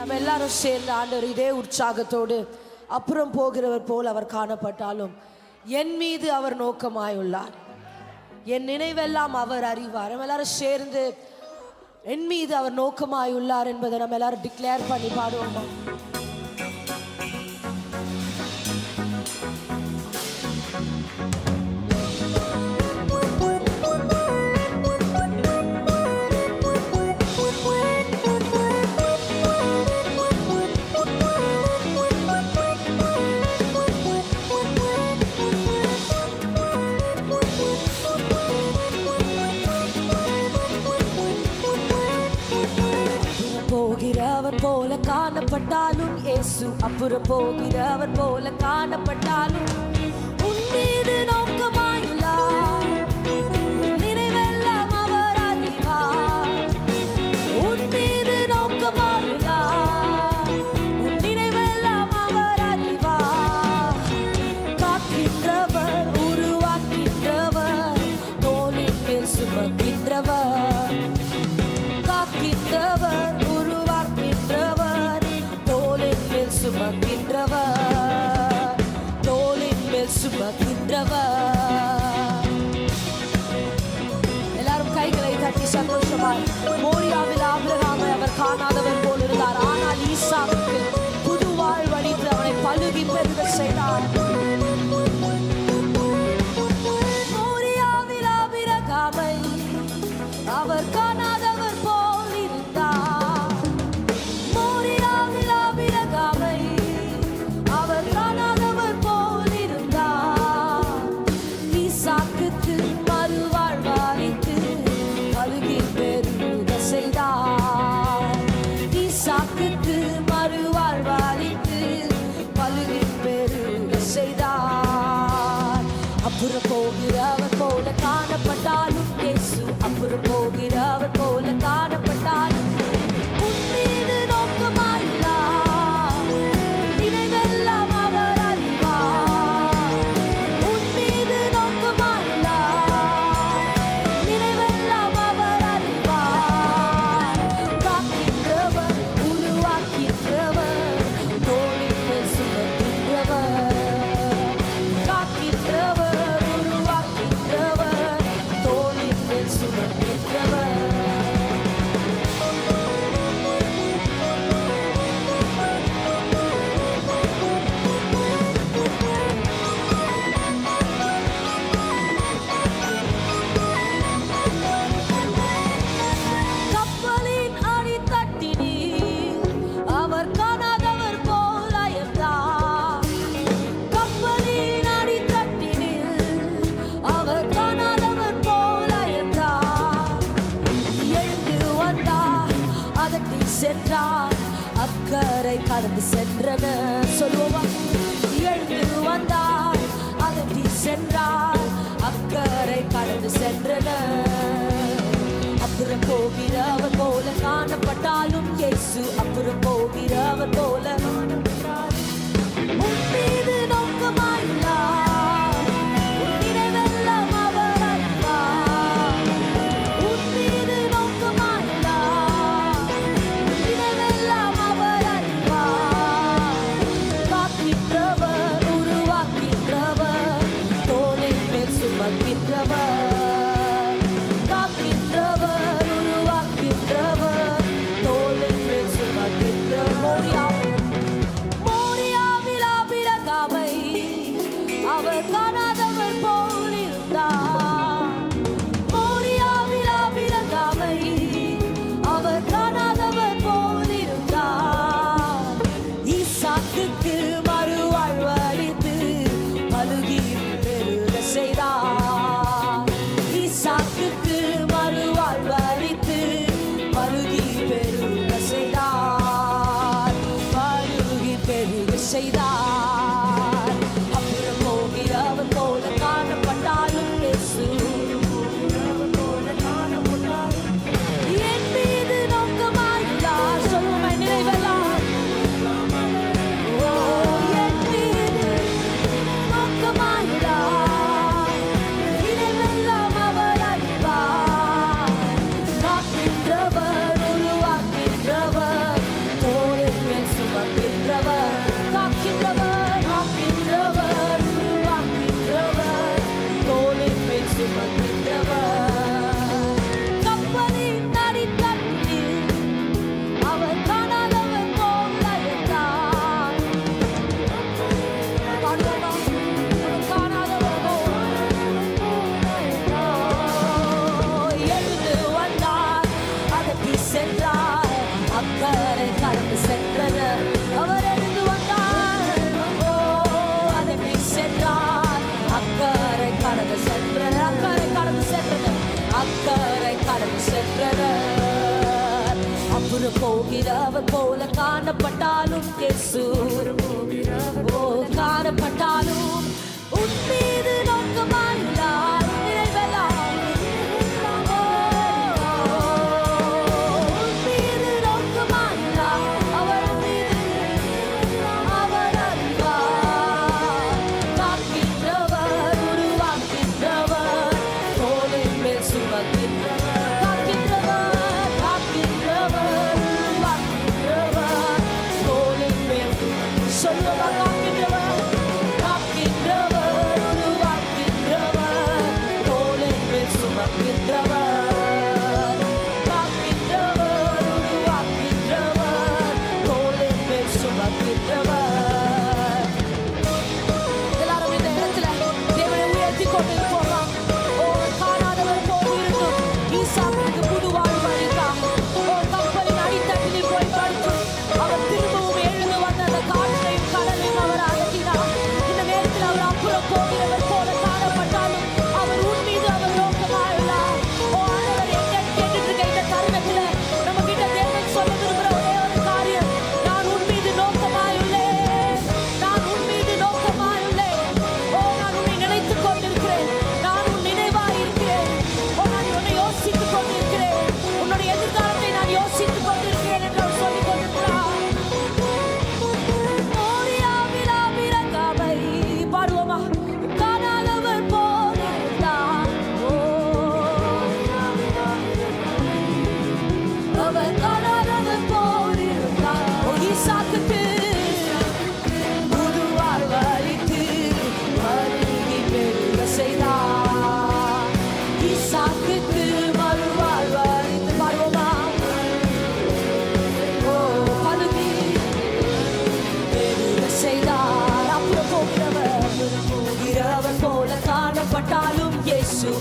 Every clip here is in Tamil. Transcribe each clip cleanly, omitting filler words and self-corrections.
நம்ம எல்லாரும் சேர்ந்து ஆண்டவர் இதே உற்சாகத்தோடு அப்புறம் போகிறவர் போல் அவர் காணப்பட்டாலும் என் மீது அவர் நோக்கமாயுள்ளார், என் நினைவெல்லாம் அவர் அறிவார். நம்ம எல்லாரும் சேர்ந்து என் மீது அவர் நோக்கமாயுள்ளார் என்பதை நம்ம எல்லாரும் டிக்ளேர் பண்ணி பாடுவோம். போகிறவர் போல காணப்பட்டாலும் இயேசு அப்புறம் போகிறவர் போல காணப்பட்டாலும் உன் மீது நோக்கமாயுள்ளார், நினைவெல்லாம் அவர் அறிவார். உன் மீது நோக்கமாயுள்ளார், உன் நினைவெல்லாம் அவர் அறிவார். காக்கின்றவர், உருவாக்கின்றவர், தோளின் மேல் சுமக்கின்றவர். காக்கின்றவர், உருவாக்கின்றவர், தோளின் மேல் சுமக்கின்றவர், தோளின் மேல் சுமக்கின்றவர். எல்லாரும் கைகளை தட்டி சந்தோஷமாய். மோரியாவில் ஆபிரகாமை அவர் காணாதவர் போல் இருந்தார், ஆனால் ஈசாவுக்கு புது வாழ்வழித்து அவனை பலுகி பெருக செய்தார். மோரியாவில் ஆபிரகாமை அவர் காணாதவர் போல் இருந்தார். மோரியாவில் ஆபிரகாமை அவர் காணாதவர் போல் இருந்தார். ஈசாக்குக்கு மறுவாழ்வளித்து பலுகி பெருக செய்தார். ஈசாக்குக்கு மறுவாழ்வளித்து பலுகி பெருக செய்தார். அப்புறம் போகிறவர் போல காணப்பட்டாலும் இயேசு அப்புறம் போகிறவர் போல காணப்பட்டாலும் உன் மீது நோக்கமாயுள்ளார், நினைவெல்லாம் அவர் அறிவார். உன் மீது நோக்கமாயுள்ளார், நினைவெல்லாம் அவர் அறிவார். காக்கின்றவர், உருவாக்கின்றவர், தோளின் மேல் சுமக்கின்றவர். காக்கின்றவர், உருவாக்கின்றவர், தோளின் மேல் சுமக்கின்றவர். கப்பலின் அடித்தட்டினில் அவர் காணாதவர் போல் அயர்ந்தார். கப்பலின் அடித்தட்டினில் அவர் காணாதவர் போல் அயர்ந்தார். எழுந்து வந்தார், அதட்டி சென்றார், அக்கறை கடந்து சென்றன. சொல்லுவா, எழுந்து வந்தார், அதட்டி சென்றார், அக்கறை கடந்து சென்றன. அப்புறம் போகிறவர் போல காணப்பட்டாலும் இயேசு அப்புறம் போகிறவர் போல காணப்பட்டார். உன் மீது நோக்கமாயுள்ளார், உன் நினைவெல்லாம் அவர் அறிவார். உன் மீது நோக்கமாயுள்ளார், உன் நினைவெல்லாம் அவர் அறிவார். காக்கின்றவர், உருவாக்கின்றவர், தோளின் மேல் சுமக்கின்றவர். காக்கின்றவர், உருவாக்கின்றவர், தோளின் மேல் சுமக்கின்றவர். மோரியாவில் ஆபிரகாமை அவர் காணாதவர் போல் இருந்தார். மோரியாவில் ஆபிரகாமை அவர் காணாதவர் போல் இருந்தார். ஈசாக்குக்கு மறுவாழ்வளித்து பலுகி பெருக செய்தார். ஈசாக்குக்கு மறுவாழ்வளித்து பலுகி பெருக செய்தார், பலுகி பெருக செய்தார். அப்புறம் போகிறவர் போல காணப்பட்டாலும் இயேசு போல காணப்பட்டாலும் என் மீது நோக்கமாயுள்ளார். சொல்லுமை நினைவெல்லாம் என் மீது நோக்கமாயுள்ளார், நினைவெல்லாம் அவர் அறிவார். காக்கின்றவர், உருவாக்கின்றவர், தோளின் அப்புறம் போகிறவர் போல காணப்பட்டாலும் இயேசு ஓ காணப்பட்டாலும் உன் மீது நோக்கமாயில்லார் நிறைவெல்லாம் உன் மீது நோக்கமாயில்லார் அவர் மீது அவர் அறிவார் காக்கின்றவர் உருவாக்கின்றவர் தோளின் மேல் சுமக்கின்றவர் காக்கின்றவர் உருவாக்கின்றவர் தோளின் மேல் சொல்லுவார்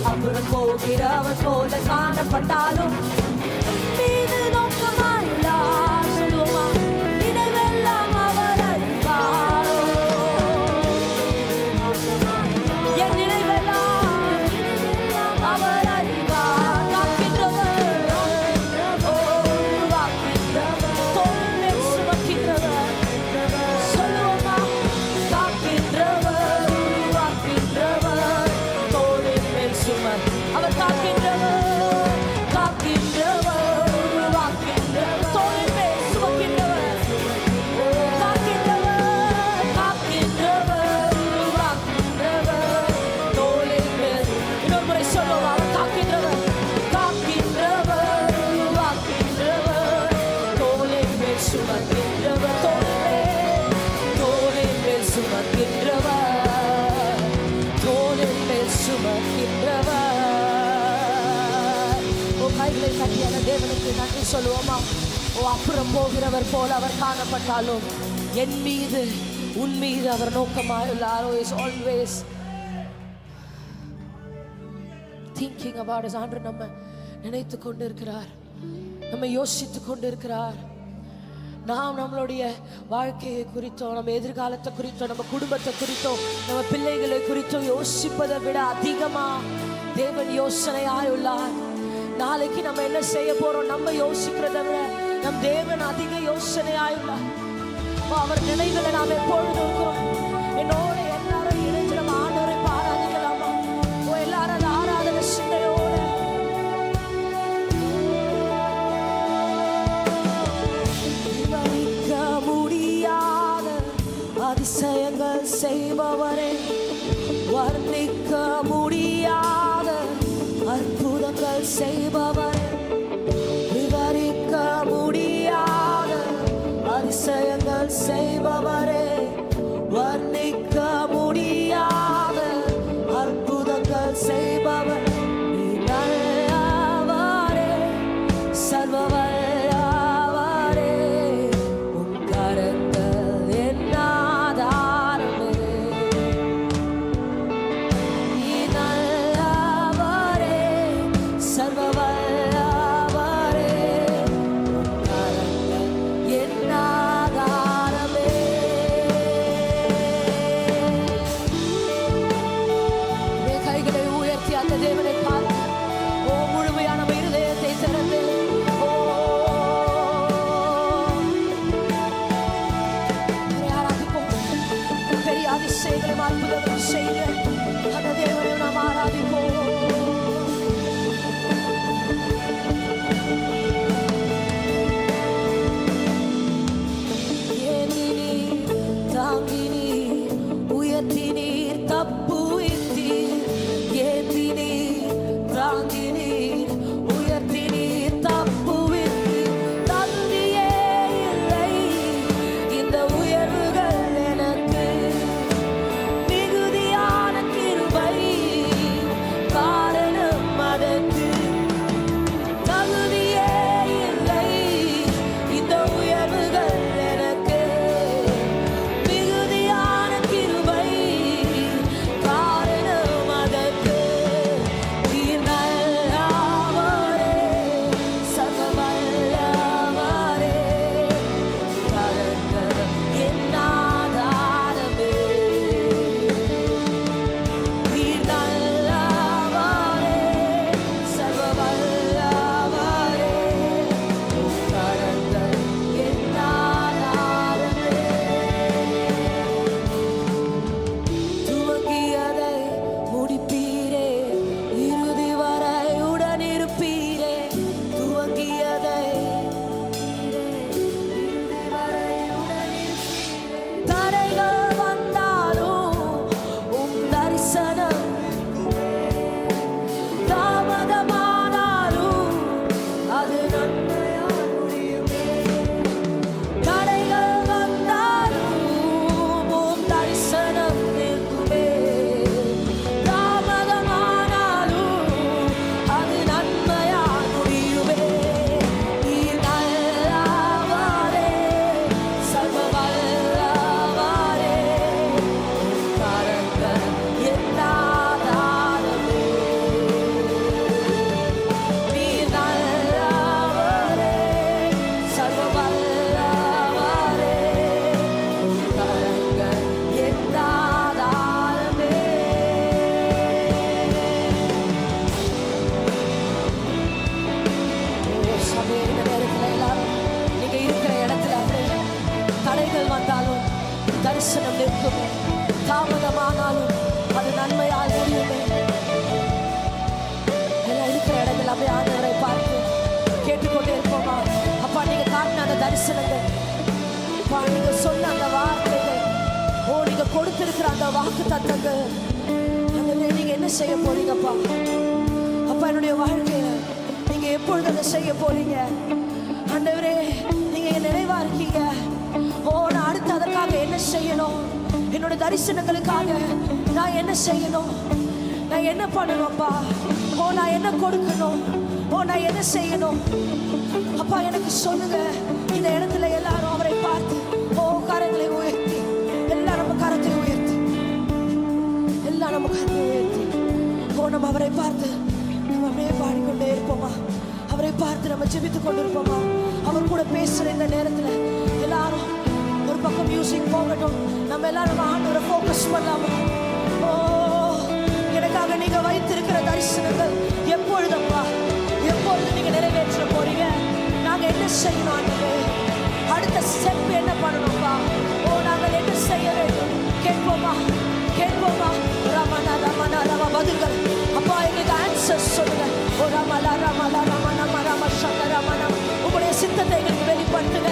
அப்புறம் போகிறவர் போல காணப்பட்டாலும் மீது நோக்கமாயில்லார் சொல்லுவோமா நினைவெல்லாம் அவர் அறிவார் என் நினைவெல்லாம் அவர் அறிவார் காக்கின்றவர் உருவாக்கின்றவர் தோளின் மேல் சுமக்கின்றவர் சொல்லுவோமா காக்கின்றவர் உருவாக்கின்றவர் அவர் காக்கின்றவர் காக்கின்றவர் உருவாக்கின்றவர் தோளின் மேல் சுமக்கின்றவர் காக்கின்றவர் காக்கின்றவர் உருவாக்கின்றவர் தோளின் மேல் இன்னொரு முறை சொல்லுவோம் அவர் காக்கின்றவர் காக்கின்றவர் உருவாக்கின்றவர் தோளின் மேல் சுமக்கின்றவர் தோளின் மேல் சுமக்கின்றவர் தோளின் மேல் சுமக்கின்றவர் கைகளை கட்டியான தேவனுக்கு நன்றி சொல்லுவோமா ஓ அப்புறம் போகிறவர் போல அவர் காணப்பட்டாலும் என் மீது உன் மீது அவர் நோக்கமாயுள்ளார் is always thinking about us ஆண்டவர் நம்ம நினைத்து கொண்டு இருக்கிறார் நம்ம யோசித்து கொண்டு இருக்கிறார் நாம் நம்மளுடைய வாழ்க்கையை குறித்தோ நம்ம எதிர்காலத்தை குறித்தோ நம்ம குடும்பத்தை குறித்தோ நம்ம பிள்ளைகளை குறித்தோ யோசிப்பதை விட அதிகமா தேவன் யோசனையாயுள்ளார் நாளைக்கு நம்ம என்ன செய்ய போறோம் நம்ம யோசிக்கிறதை விட நம் தேவன் அதிக யோசனையாயுள்ளார் அவர் நினைவுகளை நாம் எப்பொழுது இருக்கிறோம் என்னோட எல்லாரும் இணைந்து நம்ம ஆண்டவரை பாராதிக்கலாமா எல்லாரும் ஆராதனை சிந்தையோட விவரிக்க முடியாத அதிசயங்கள் செய்பவரே வர்ணிக்க முடியாத அற்புதங்கள் செய்பவரே விவரிக்க முடியாத அதிசயங்கள் செய்பவரே வர்ணிக்க முடியாத அற்புதங்கள் செய்பவர் நீ நல்லவரே சர்வவல்லவரே உம் கரங்கள் என் ஆதாரமே நீ நல்லவரே சர்வவல்லவரே உம் கரங்கள் என் ஆதாரமே உதவி செய்யுங்க. அந்த தேவனை நாம் ஆராதிப்போம். தரிசனம் நிற்குமே, தாமதமானாலும் அது நன்மையால் முடியுமே. எல்லாம் இருக்கிற இடங்கள் அப்படியே ஆண்டவரை பார்த்து கேட்டுக்கொண்டே இருப்போமா? அப்பா, நீங்க காட்டின அந்த தரிசனங்கள், அப்பா நீங்க சொன்ன அந்த வார்த்தைகள், நீங்க கொடுத்திருக்கிற அந்த வாக்கு தத்தங்கள், நீங்க என்ன செய்ய போறீங்கப்பா? அப்பா, என்னுடைய வாழ்க்கையில நீங்க எப்பொழுது அதை செய்ய போறீங்க? ஆண்டவரே, நீங்க நினைவா இருக்கீங்க. நான் அடுத்து அதற்காக என்ன செய்யணும்? என்னோட தரிசனங்களுக்காக நான் என்ன செய்யணும்? நான் என்ன பண்ணணும்ப்பா? நான் என்ன கொடுக்கணும்? நான் என்ன செய்யணும்? அப்பா, எனக்கு சொல்லுங்க. இந்த இடத்துல எல்லாரும் அவரை பார்த்து கரங்களை உயர்த்தி, எல்லாரும் நம்ம கரத்தை உயர்த்தி, எல்லாம் நம்ம கரத்தை உயர்த்தி நம்ம அவரை பார்த்து நம்ம அப்படியே பாடிக்கொண்டே இருப்போமா? அவரை பார்த்து நம்ம ஜெபித்துக் கொண்டிருப்போமா? அவர் கூட பேசுற இந்த நேரத்துல எல்லாரும் ஒரு பக்கம் மியூசிக் போகட்டும், நம்ம எல்லாரும் ஆண்டவரை ஃபோக்கஸ் பண்ணலாமா? எனக்காக நீங்க வைத்திருக்கிற தரிசனங்கள் எப்பொழுதப்பா, எப்பொழுது நீங்க நிறைவேற்ற போறீங்க? நாங்க என்ன செய்யணும் ஆண்டவரே? அடுத்த ஸ்டெப் என்ன பண்ணணும்ப்பா? நாங்கள் என்ன செய்ய வேண்டும்? கேட்போமா? கேட்போமா? ரமணா ரமணா ரம பதில்கள் அப்பா, எங்களுக்கு ஆன்சர்ஸ் சொல்லுங்க. ரமலா ரமலா ரமணா ரம சந்த ரமணா, உங்களுடைய சித்தத்தை எங்களுக்கு வெளிப்படுத்துங்க.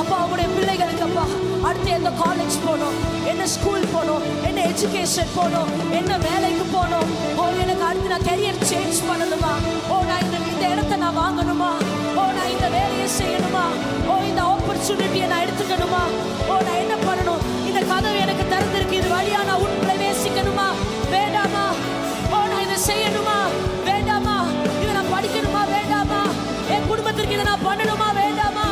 அப்பா, உங்களுடைய பிள்ளைகளுக்கு அப்பா அடுத்து எந்த காலேஜ் போகணும், என்ன ஸ்கூல் போகணும், என்ன எஜுகேஷன் போகணும், என்ன வேலைக்கு போகணும், எனக்கு அடுத்து நான் கெரியர் சேஞ்ச் பண்ணணுமா? நான் இந்த இடத்தை நான் வாங்கணுமா? நான் இந்த வேலையை செய்யணுமா? இந்த ஆப்பர்ச்சுனிட்டியை நான் எடுத்துக்கணுமா? நான் என்ன பண்ணணும்? இந்த கதவு எனக்கு திறந்திருக்கு, இது வழியா நான் உங்களை நேசிக்கணுமா வேண்டாமா? நான் இதை செய்யணுமா வேண்டாமா? இதை நான் படிக்கணுமா வேண்டாமா? என் குடும்பத்திற்கு இதை நான் பண்ணணுமா வேண்டாமா?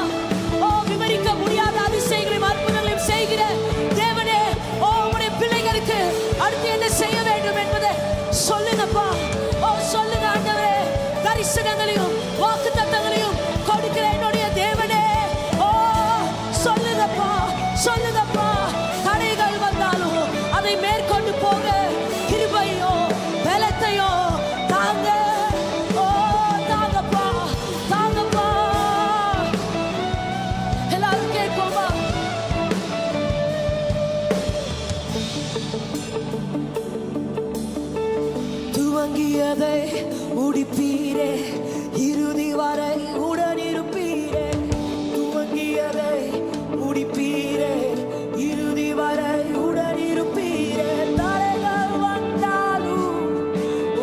விவரிக்க முடியாத அதிசயங்களையும் அற்புதங்களையும் செய்கிற தேவனே, உங்களுடைய பிள்ளைகளுக்கு அடுத்து என்ன செய்ய வேண்டும் என்பதை சொல்லுங்கப்பா. சொல்லுங்க ஆண்டவரே. தரிசனங்களையும் வாக்கு தத்தங்களையும் கொடுக்கிற என்னுடைய தேவனே, முடிப்பீரே, இறுதி வரை உடனிருப்பீரே. துவங்கியதை முடிப்பீரே, இறுதி வரை உடனிருப்பீரே. தடைகள் வந்தாலும்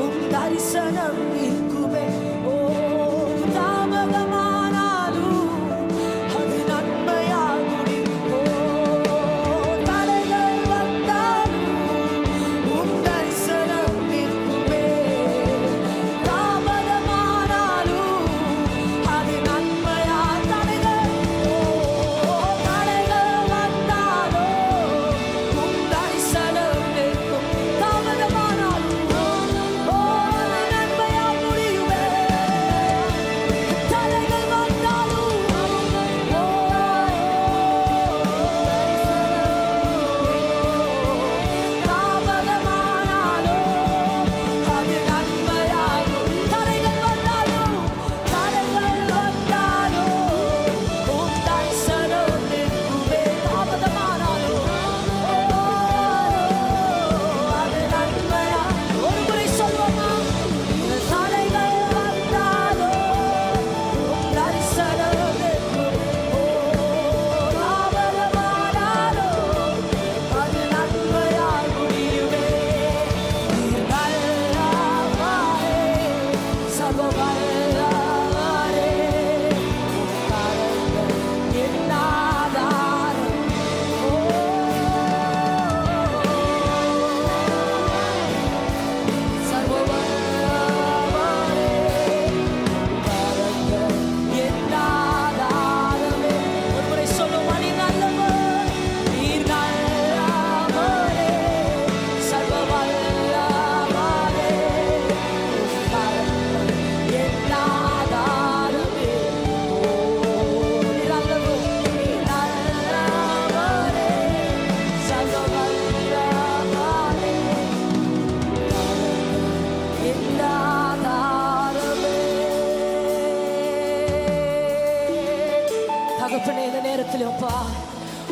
உம் தரிசனம் இருக்குமே. ஓ, தாமதமானாலும் அது நன்மையால் முடியும். ஓ, தடைகள் வந்தாலும் உம் தரிசனம் இருக்குமே. தாமதமானாலும் அது நன்மையால் தடைகள். ஓ, தடைகள் வந்தாலும் உம் தரிசனம் இருக்கும். தாமதமானாலும் ஓ, அது நன்மையால் முடியுமே. தடைகள் வந்தாலும் ஓ, தாமதமானாலும் அது நன்மையாகும். தடைகள் வந்தாலும் உம் தரிசனம் இருக்குமே. தாமதமானாலும் அது நன்மையா. ஒரு முறை சொல்வோமா? தடைகள் வந்தாலும் உம் தரிசனம் இருக்கும். தாமதமானாலும் அது நன்மையால் முடியுமே. நீர் நல்லவரே, சர்வ வல்லவரே. கரங்கள் என் ஆதாரம். ஓ, சர்வ வல்லவரே. கரங்கள் என் ஆதாரமே. ஒரு முறை சொல்லுமா? நீர் நல்லவர், நீர் நல்லவரே, சர்வ வல்லவரே. கரங்கள் என் ஆதாரமே. ஓ, நீர் நல்லவர், நீர் நல்லவரே, சர்வ வல்லவரே. என் ஆதாரமே. தகப்பனே, இந்த நேரத்தில் அப்பா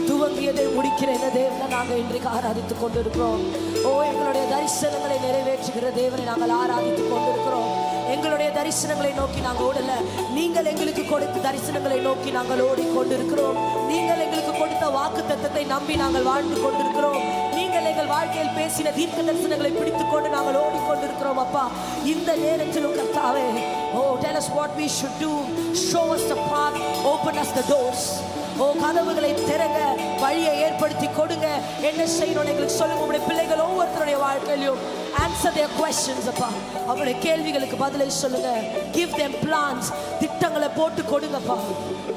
துவங்கியதை முடிக்கிற இந்த தேவனை நாங்கள் இன்றைக்கு ஆராதித்துக் கொண்டிருக்கிறோம். ஓ, எங்களுடைய தரிசனங்களை நிறைவேற்றுகிற தேவனை நாங்கள் ஆராதித்துக் கொண்டிருக்கிறோம். எங்களுடைய தரிசனங்களை நோக்கி நாங்கள் ஓடல, நீங்கள் எங்களுக்கு கொடுத்த தரிசனங்களை நோக்கி நாங்கள் ஓடிக்கொண்டிருக்கிறோம். நீங்கள் எங்களுக்கு கொடுத்த வாக்கு தத்தத்தை நம்பி நாங்கள் வாழ்ந்து கொண்டிருக்கிறோம். நீங்கள் எங்கள் வாழ்க்கையில் பேசின தீர்க்க தரிசனங்களை பிடித்துக் கொண்டு நாங்கள் ஓடிக்கொண்டிருக்கிறோம். அப்பா, இந்த நேரத்திலும் கர்த்தாவே, oh, tell us what we should do, show us the path, open us the doors. ஓ, கதவுகளை திறங்க, வழியை ஏற்படுத்தி கொடுங்க. என்ன செய்யணும் எங்களுக்கு சொல்லுங்க. உங்களுடைய பிள்ளைகள் ஒவ்வொருத்தருடைய வாழ்க்கையிலும் answer their questions. அப்பா, அவருடைய கேள்விகளுக்கு பதிலை சொல்லுங்க. give them plans, திட்டங்களை போட்டு கொடுங்கப்பா.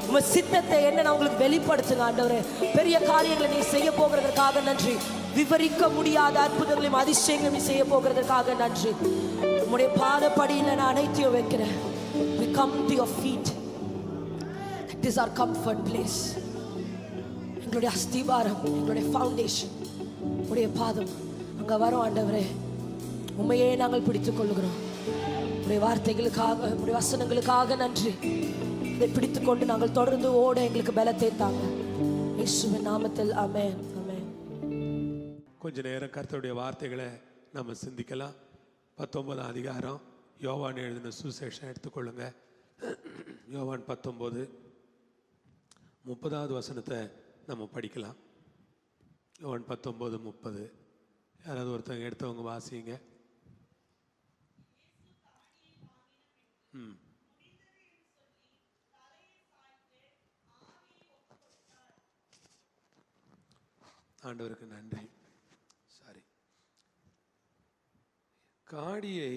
உங்க சித்தத்தை என்னன்னு உங்களுக்கு வெளிப்படுத்துங்க ஆண்டவரே. பெரிய காரியங்களை நீ செய்ய போகிறதற்காக நன்றி. விவரிக்க முடியாத அற்புதங்களையும் அதிசயங்களையும் நீ செய்ய போகிறதற்காக நன்றி. உங்களுடைய பாதப்படியில் நான் அனைத்தையும் வைக்கிறேன். we come to your feet. It is our comfort place. எங்களுடைய அஸ்திவாரம், எங்களுடைய ஃபவுண்டேஷன் உடைய பாதம். அங்கே வரோம் ஆண்டவரே, உண்மையே நாங்கள் பிடித்துக் கொள்ளுகிறோம். உடைய வார்த்தைகளுக்காக, உடைய வசனங்களுக்காக நன்றி. இதை பிடித்துக் கொண்டு நாங்கள் தொடர்ந்து ஓட எங்களுக்கு பலத்தை தாங்க. இயேசுவின் நாமத்தில் ஆமென். ஆமென். கொஞ்ச நேரம் கர்த்தருடைய வார்த்தைகளை நம்ம சிந்திக்கலாம். 19ஆம் அதிகாரம் யோவான் எழுதின சுவிசேஷம் எடுத்துக்கொள்ளுங்க. யோவான் 19:30 வசனத்தை நம்ம படிக்கலாம். யோவான் 19:30. யாராவது ஒருத்தவங்க எடுத்தவங்க வாசிங்க. ஆண்டவருக்கு நன்றி. சாரி. காடியை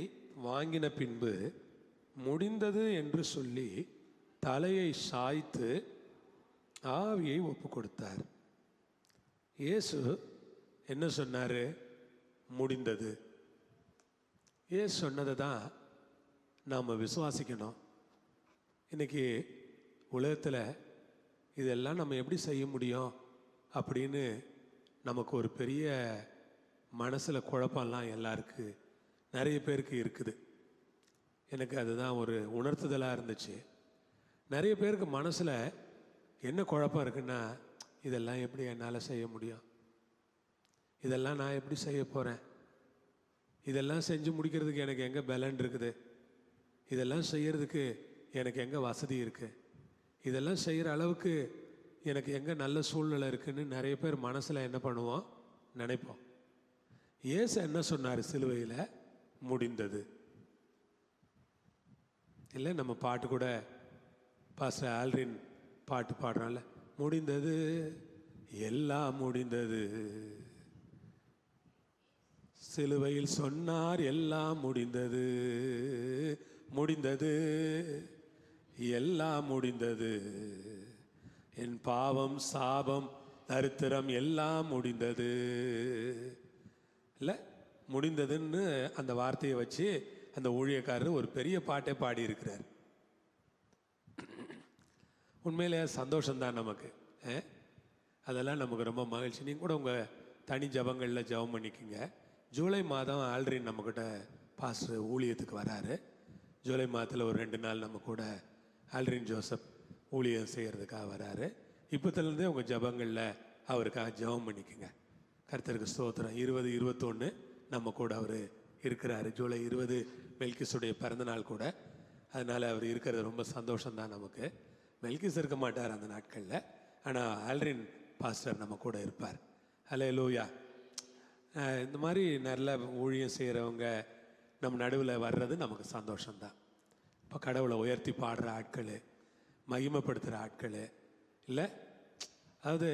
வாங்கின பின்பு முடிந்தது என்று சொல்லி தலையை சாய்த்து ஆவியை ஒப்பு கொடுத்தார். இயேசு என்ன சொன்னார்? முடிந்தது. இயேசு சொன்னதை தான் நாம் விசுவாசிக்கணும். இன்னைக்கு உலகத்தில் இதெல்லாம் நம்ம எப்படி செய்ய முடியும் அப்படின்னு நமக்கு ஒரு பெரிய மனசில் குழப்பம்லாம் எல்லாருக்கு, நிறைய பேருக்கு இருக்குது. எனக்கு அதுதான் ஒரு உணர்த்துதலாக இருந்துச்சு. நிறைய பேருக்கு மனசில் என்ன குழப்பம் இருக்குன்னா, இதெல்லாம் எப்படி என்னால் செய்ய முடியும், இதெல்லாம் நான் எப்படி செய்ய போகிறேன், இதெல்லாம் செஞ்சு முடிக்கிறதுக்கு எனக்கு எங்கே பலன் இருக்குது, இதெல்லாம் செய்யறதுக்கு எனக்கு எங்கே வசதி இருக்குது, இதெல்லாம் செய்கிற அளவுக்கு எனக்கு எங்கே நல்ல சூழ்நிலை இருக்குன்னு நிறைய பேர் மனசில் என்ன பண்ணுவோம், நினைப்போம். இயேசு என்ன சொன்னார் சிலுவையில்? முடிந்தது. இல்லை, நம்ம பாட்டு கூட பாஸ்டர் ஆல்ரின் பாட்டு பாடுறான்ல, முடிந்தது எல்லாம் முடிந்தது, சிலுவையில் சொன்னார் எல்லாம் முடிந்தது, முடிந்தது எல்லாம் முடிந்தது, என் பாவம் சாபம் தரித்திரம் எல்லாம் முடிந்தது. இல்லை, முடிந்ததுன்னு அந்த வார்த்தையை வச்சு அந்த ஊழியக்காரர் ஒரு பெரிய பாட்டை பாடியிருக்கிறார். உண்மையிலே சந்தோஷம்தான் நமக்கு. அதெல்லாம் நமக்கு ரொம்ப மகிழ்ச்சி. நீங்கள் கூட உங்கள் தனி ஜபங்களில் ஜபம் பண்ணிக்கோங்க. ஜூலை மாதம் ஆல்ரின் நம்மக்கிட்ட பாஸ்டர் ஊழியத்துக்கு வராரு. ஜூலை மாதத்தில் ஒரு 2 நாள் நம்ம கூட ஆல்ரின் ஜோசப் ஊழியம் செய்கிறதுக்காக வராரு. இப்போத்துலேருந்தே உங்கள் ஜபங்களில் அவருக்காக ஜபம் பண்ணிக்கோங்க. கர்த்தருக்கு ஸ்தோத்திரம். 20, 21 நம்ம கூட அவர் இருக்கிறாரு. ஜூலை 20 மெல்கிஸுடைய பிறந்தநாள் கூட. அதனால் அவர் இருக்கிறது ரொம்ப சந்தோஷம்தான் நமக்கு. மெல்கிஸ் இருக்க மாட்டார் அந்த நாட்களில், ஆனால் ஆல்ரின் பாஸ்டர் நம்ம கூட இருப்பார். ஹல்லேலூயா. இந்த மாதிரி நல்ல ஊழியம் செய்கிறவங்க நம்ம நடுவில் வர்றது நமக்கு சந்தோஷம்தான். இப்போ கடவுளை உயர்த்தி பாடுற ஆட்கள், மகிமைப்படுத்துகிற ஆட்கள் இல்லை. அதாவது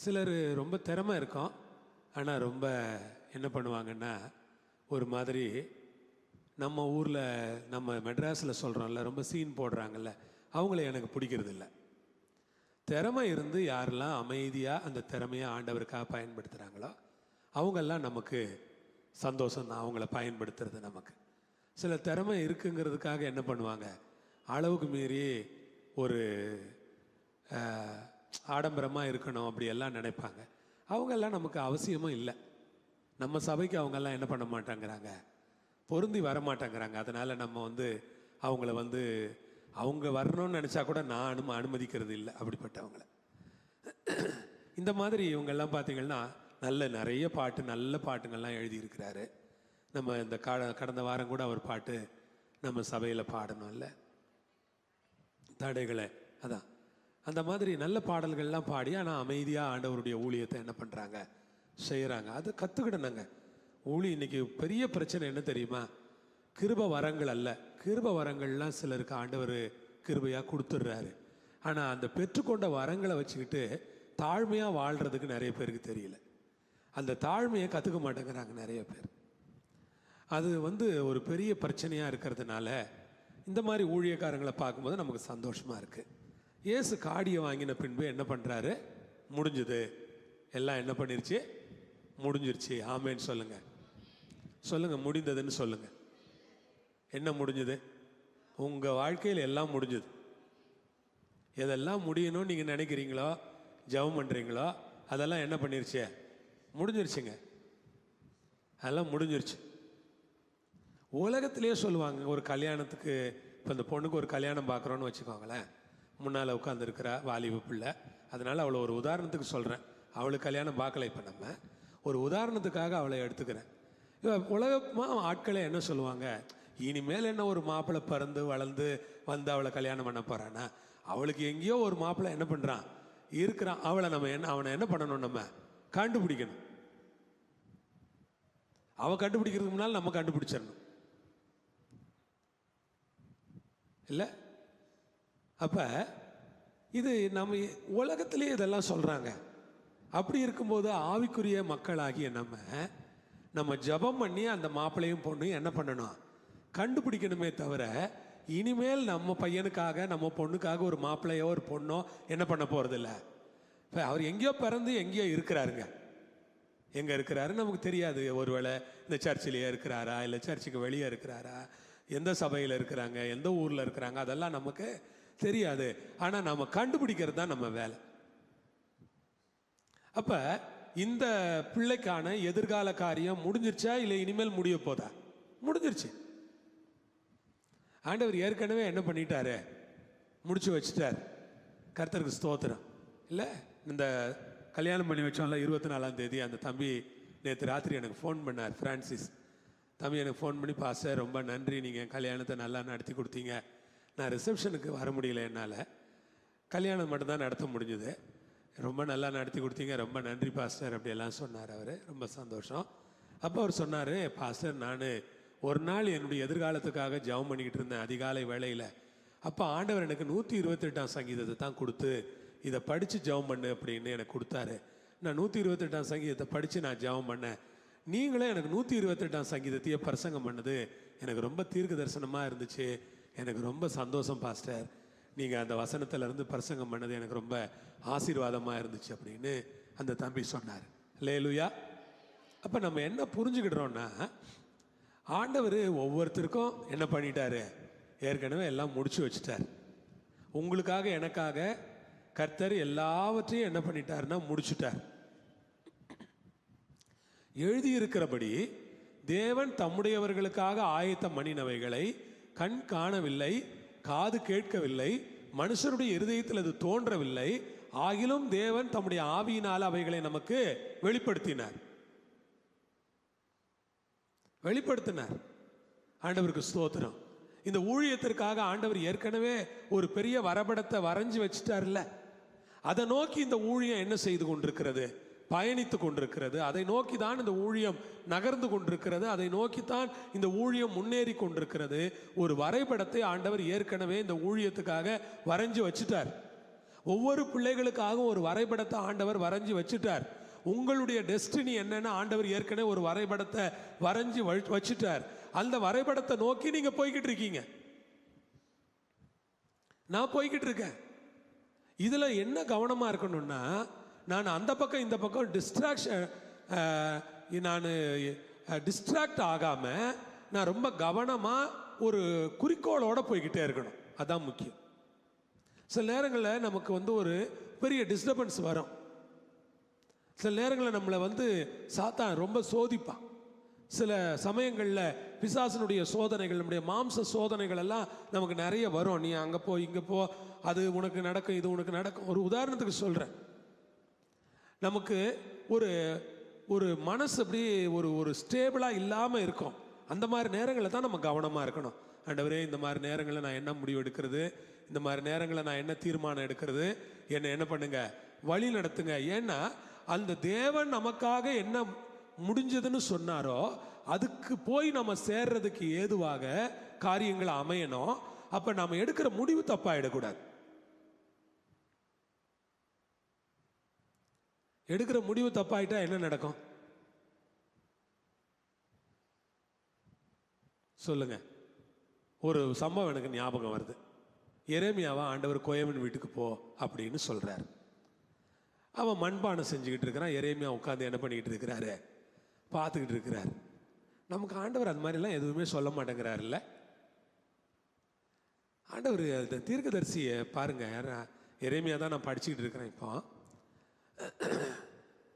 சிலர் ரொம்ப திறமை இருக்கும், ஆனால் ரொம்ப என்ன பண்ணுவாங்கன்னா, ஒரு மாதிரி நம்ம ஊரில் நம்ம மெட்ராஸில் சொல்கிறோம்ல, ரொம்ப சீன் போடுறாங்கல்ல, அவங்கள எனக்கு பிடிக்கிறது இல்லை. திறமை இருந்து யாரெல்லாம் அமைதியாக அந்த திறமையை ஆண்டவருக்காக பயன்படுத்துகிறாங்களோ அவங்கெல்லாம் நமக்கு சந்தோஷம்தான், அவங்கள பயன்படுத்துறது நமக்கு. சில திறமை இருக்குங்கிறதுக்காக என்ன பண்ணுவாங்க, அளவுக்கு மீறி ஒரு ஆடம்பரமாக இருக்கணும் அப்படியெல்லாம் நினைப்பாங்க. அவங்கெல்லாம் நமக்கு அவசியமும் இல்லை. நம்ம சபைக்கு அவங்கெல்லாம் என்ன பண்ண மாட்டாங்கிறாங்க, பொருந்தி வர மாட்டாங்கிறாங்க. அதனால் நம்ம அவங்கள அவங்க வரணும்னு நினச்சா கூட நான் அனுமதிக்கிறது இல்லை அப்படிப்பட்டவங்கள. இந்த மாதிரி இவங்கெல்லாம் பார்த்திங்கன்னா நிறைய பாட்டு, நல்ல பாட்டுங்கள்லாம் எழுதியிருக்கிறாரு. நம்ம இந்த கடந்த வாரம் கூட அவர் பாட்டு நம்ம சபையில் பாடணும் இல்லை, தடைகளை. அதான் அந்த மாதிரி நல்ல பாடல்கள்லாம் பாடி, ஆனால் அமைதியாக ஆண்டவருடைய ஊழியத்தை என்ன பண்ணுறாங்க, செய்கிறாங்க. அது கற்றுக்கிடணுங்க. இன்னைக்கு பெரிய பிரச்சனை என்ன தெரியுமா, கிருப வரங்கள் அல்ல. கிருப வரங்கள்லாம் சிலருக்கு ஆண்டவர் கிருபையாக கொடுத்துட்றாரு. ஆனால் அந்த பெற்றுக்கொண்ட வரங்களை வச்சுக்கிட்டு தாழ்மையாக வாழ்கிறதுக்கு நிறைய பேருக்கு தெரியல. அந்த தாழ்மையை கற்றுக்க மாட்டேங்கிறாங்க நிறைய பேர். அது ஒரு பெரிய பிரச்சனையாக இருக்கிறதுனால இந்த மாதிரி ஊழியக்காரங்களை பார்க்கும்போது நமக்கு சந்தோஷமாக இருக்குது. இயேசு காடியை வாங்கின பின்பு என்ன பண்ணுறாரு, முடிஞ்சுது, எல்லாம் என்ன பண்ணிருச்சு, முடிஞ்சிருச்சு. ஆமேன்னு சொல்லுங்க, சொல்லுங்க, முடிந்ததுன்னு சொல்லுங்க. என்ன முடிஞ்சது? உங்கள் வாழ்க்கையில் எல்லாம் முடிஞ்சது. எதெல்லாம் முடியணும்னு நீங்கள் நினைக்கிறீங்களோ, ஜெபம் பண்ணுறீங்களோ, அதெல்லாம் என்ன பண்ணிருச்சு, முடிஞ்சிருச்சுங்க. அதெல்லாம் முடிஞ்சிருச்சு. உலகத்திலே சொல்லுவாங்க, ஒரு கல்யாணத்துக்கு, இப்போ இந்த பொண்ணுக்கு ஒரு கல்யாணம் பார்க்குறோன்னு வச்சுக்கோங்களேன், முன்னால் உட்காந்துருக்கிறா வாலிபு பிள்ளை. அதனால் அவளை ஒரு உதாரணத்துக்கு சொல்கிறேன். அவளுக்கு கல்யாணம் பார்க்கல, இப்போ நம்ம ஒரு உதாரணத்துக்காக அவளை எடுத்துக்கிறேன். இப்போ உலகமாக ஆட்களை என்ன சொல்லுவாங்க, இனிமேல் என்ன ஒரு மாப்பிள்ளை பிறந்து வளர்ந்து அவளை கல்யாணம் பண்ண போகிறான்னா, அவளுக்கு எங்கேயோ ஒரு மாப்பிள்ளை என்ன பண்ணுறான் இருக்கிறான், அவனை என்ன பண்ணணும், நம்ம கண்டுபிடிக்கணும். அவன் கண்டுபிடிக்கிறதுக்கு முன்னால் நம்ம கண்டுபிடிச்சிடணும் இல்லை? அப்போ இது நம்ம உலகத்திலே இதெல்லாம் சொல்கிறாங்க. அப்படி இருக்கும்போது ஆவிக்குரிய மக்களாகிய நம்ம ஜபம் பண்ணி அந்த மாப்பிள்ளையும் பொண்ணையும் என்ன பண்ணணும், கண்டுபிடிக்கணுமே தவிர, இனிமேல் நம்ம பையனுக்காக நம்ம பொண்ணுக்காக ஒரு மாப்பிள்ளையோ ஒரு பொண்ணோ என்ன பண்ண போகிறதில்ல. இப்போ அவர் எங்கேயோ பிறந்து எங்கேயோ இருக்கிறாருங்க. எங்கே இருக்கிறாரு நமக்கு தெரியாது. ஒருவேளை இந்த சர்ச்சிலேயே இருக்கிறாரா, இல்லை சர்ச்சுக்கு வெளியே இருக்கிறாரா, எந்த சபையில் இருக்கிறாங்க, எந்த ஊரில் இருக்கிறாங்க, அதெல்லாம் நமக்கு தெரியாது. ஆனால் நம்ம கண்டுபிடிக்கிறது தான் நம்ம வேலை. அப்போ இந்த பிள்ளைக்கான எதிர்கால காரியம் முடிஞ்சிருச்சா, இல்லை இனிமேல் முடிய போதா? முடிஞ்சிருச்சு. ஆண்டவர் ஏற்கனவே என்ன பண்ணிட்டாரு, முடிச்சு வச்சுட்டார். கர்த்தருக்கு ஸ்தோத்திரம். இல்லை, இந்த கல்யாணம் பண்ணி வச்சோம்ல 24ஆம் தேதி, அந்த தம்பி நேற்று ராத்திரி எனக்கு ஃபோன் பண்ணார், ஃப்ரான்சிஸ். தம்பி எனக்கு ஃபோன் பண்ணி, பாஸ்டர் ரொம்ப நன்றி, நீங்கள் கல்யாணத்தை நல்லா நடத்தி கொடுத்தீங்க. நான் ரிசப்ஷனுக்கு வர முடியல, என்னால் கல்யாணம் மட்டும்தான் நடத்த முடிஞ்சுது. ரொம்ப நல்லா நடத்தி கொடுத்தீங்க, ரொம்ப நன்றி பாஸ்டர் அப்படியெல்லாம் சொன்னார் அவர். ரொம்ப சந்தோஷம். அப்போ அவர் சொன்னார், பாஸ்டர் நான் ஒரு நாள் என்னுடைய எதிர்காலத்துக்காக ஜெபம் பண்ணிக்கிட்டு இருந்தேன் அதிகாலை வேளையில். அப்போ ஆண்டவர் எனக்கு 128ஆம் சங்கீதத்தை தான் கொடுத்து இதை படித்து ஜெபம் பண்ணு அப்படின்னு எனக்கு கொடுத்தாரு. நான் 128ஆம் சங்கீதத்தை படித்து நான் ஜெபம் பண்ணேன். நீங்களே எனக்கு 128ஆம் சங்கீதத்தையே பிரசங்கம் பண்ணது எனக்கு ரொம்ப தீர்க்க தரிசனமாக இருந்துச்சு. எனக்கு ரொம்ப சந்தோஷம் பாஸ்டர், நீங்கள் அந்த வசனத்திலேருந்து பிரசங்கம் பண்ணது எனக்கு ரொம்ப ஆசீர்வாதமாக இருந்துச்சு அப்படின்னு அந்த தம்பி சொன்னார். அல்லேலூயா. அப்போ நம்ம என்ன புரிஞ்சுக்கிடுறோன்னா, ஆண்டவர் ஒவ்வொருத்தருக்கும் என்ன பண்ணிட்டாரு, ஏற்கனவே எல்லாம் முடிச்சு வச்சுட்டார். உங்களுக்காக எனக்காக கர்த்தர் எல்லாவற்றையும் என்ன பண்ணிட்டாருன்னா முடிச்சுட்டார். எழுதியிருக்கிறபடி தேவன் தம்முடையவர்களுக்காக ஆயத்தம் பண்ணினவைகளை கண் காணவில்லை, காது கேட்கவில்லை, மனுஷருடைய இருதயத்தில் அது தோன்றவில்லை. ஆகிலும் தேவன் தம்முடைய ஆவியினால் அவைகளை நமக்கு வெளிப்படுத்தினார். ஆண்டவருக்கு ஸ்தோத்திரம். இந்த ஊழியத்திற்காக ஆண்டவர் ஏற்கனவே ஒரு பெரிய வரைபடத்தை வரைஞ்சி வச்சுட்டார்ல. அதை நோக்கி இந்த ஊழியம் என்ன செய்து கொண்டிருக்கிறது, பயணித்து கொண்டிருக்கிறது. அதை நோக்கி தான் இந்த ஊழியம் நகர்ந்து கொண்டிருக்கிறது. அதை நோக்கித்தான் இந்த ஊழியம் முன்னேறி கொண்டிருக்கிறது. ஒரு வரைபடத்தை ஆண்டவர் ஏற்கனவே இந்த ஊழியத்துக்காக வரைஞ்சி வச்சுட்டார். ஒவ்வொரு பிள்ளைகளுக்காகவும் ஒரு வரைபடத்தை ஆண்டவர் வரைஞ்சி வச்சுட்டார். உங்களுடைய டெஸ்டினி என்னன்னு ஆண்டவர் ஏற்கனவே ஒரு வரைபடத்தை வரைஞ்சி வச்சுட்டார். அந்த வரைபடத்தை நோக்கி நீங்க போய்கிட்டு இருக்கீங்க, நான் போய்கிட்டு இருக்கேன். இதுல என்ன கவனமா இருக்கணும்னா, நான் அந்த பக்கம் இந்த பக்கம் டிஸ்ட்ராக்ட் ஆகாம நான் ரொம்ப கவனமா ஒரு குறிக்கோளோட போய்கிட்டே இருக்கணும். அதான் முக்கியம். சில நேரங்களில் நமக்கு ஒரு பெரிய டிஸ்டர்பன்ஸ் வரும். சில நேரங்களில் நம்மளை சாத்தான் ரொம்ப சோதிப்பான். சில சமயங்களில் பிசாசனுடைய சோதனைகள், நம்முடைய மாம்ச சோதனைகள் எல்லாம் நமக்கு நிறைய வரும். நீ அங்கே போ, இங்கே போ, அது உனக்கு நடக்கும், இது உனக்கு நடக்கும். ஒரு உதாரணத்துக்கு சொல்கிறேன். நமக்கு ஒரு மனசு அப்படி ஒரு ஸ்டேபிளாக இல்லாமல் இருக்கும். அந்த மாதிரி நேரங்களில் தான் நம்ம கவனமாக இருக்கணும். ஆண்டவரே, இந்த மாதிரி நேரங்களில் நான் என்ன முடிவு எடுக்கிறது, இந்த மாதிரி நேரங்களில் நான் என்ன தீர்மானம் எடுக்கிறது, என்ன பண்ணுங்க, வழி நடத்துங்க. ஏன்னா அந்த தேவன் நமக்காக என்ன முடிஞ்சதுன்னு சொன்னாரோ அதுக்கு போய் நம்ம சேர்றதுக்கு ஏதுவாக காரியங்கள் அமையணும். அப்ப நம்ம எடுக்கிற முடிவு தப்பாயிடக்கூடாது. எடுக்கிற முடிவு தப்பாயிட்டா என்ன நடக்கும் சொல்லுங்க. ஒரு சம்பவம் எனக்கு ஞாபகம் வருது. எரேமியாவை ஆண்டவர் கோயவன் வீட்டுக்கு போ அப்படின்னு சொல்றாரு. அவன் மண்பானை செஞ்சுக்கிட்டு இருக்கிறான். எரேமியா உட்காந்து என்ன பண்ணிக்கிட்டு இருக்கிறாரு, பார்த்துக்கிட்டு இருக்கிறார். நமக்கு ஆண்டவர் அந்த மாதிரிலாம் எதுவுமே சொல்ல மாட்டேங்கிறாருல்ல. ஆண்டவர் அந்த தீர்க்கதரிசியை பாருங்க. எரேமியா தான் நான் படிச்சுக்கிட்டு இருக்கிறேன். இப்போ